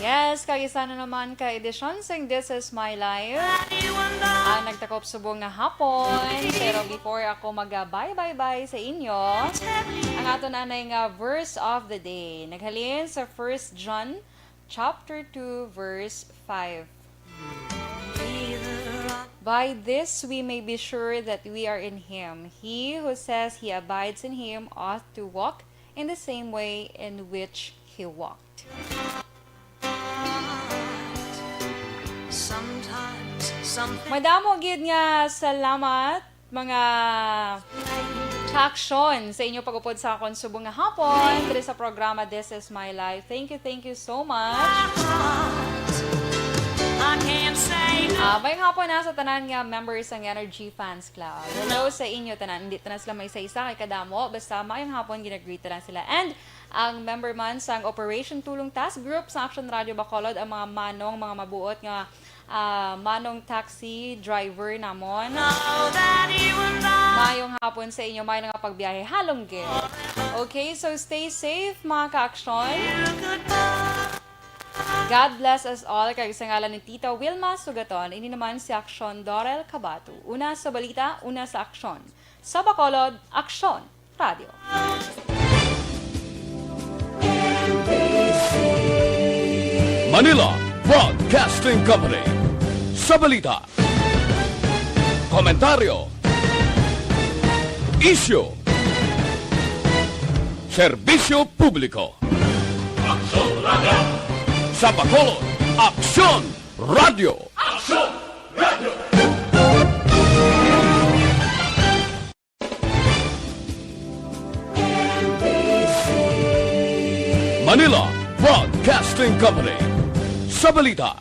Yes, kaisa na naman ka edisyon sa This Is My Life. Ang nagtakop subong nga hapon. Pero before ako mag-bye-bye-bye sa inyo, ang ato nanay nga verse of the day. Naghalin sa 1 John chapter 2 verse 5. By this we may be sure that we are in Him. He who says he abides in Him ought to walk in the same way in which He walked. Madamo gid nga salamat mga action sa inyo pag-upod sa akong subong nga hapon diri sa programa This Is My Life. Thank you so much. May hapon na sa tanan nga members ng Energy Fans Club. Hello sa inyo tanan. Hindi tanan sila may isa-isa kay kadamo. Basta mayong hapon ginagreet lang sila. And ang member man sa Operation Tulong Task Group sa Action Radio Bacolod, ang mga manong, mga mabuot nga manong taxi driver namon. Mayong hapon sa inyo, mayong nga pagbiyahe. Halong gid. Okay, so stay safe mga ka-aksyon. God bless us all. Kaya sa ngalan ni Tita Wilma Sugaton, ini naman si Aksyon Dorel Cabatu. Una sa balita, una sa aksyon. Sa Bacolod, Aksyon Radio. Manila Broadcasting Company. Sa balita, komentaryo, issue, serbisyo publiko. Aksyon Radio. Sa Bacolod, Aksyon Radio. Aksyon Radio. Manila Broadcasting Company. Sa balita,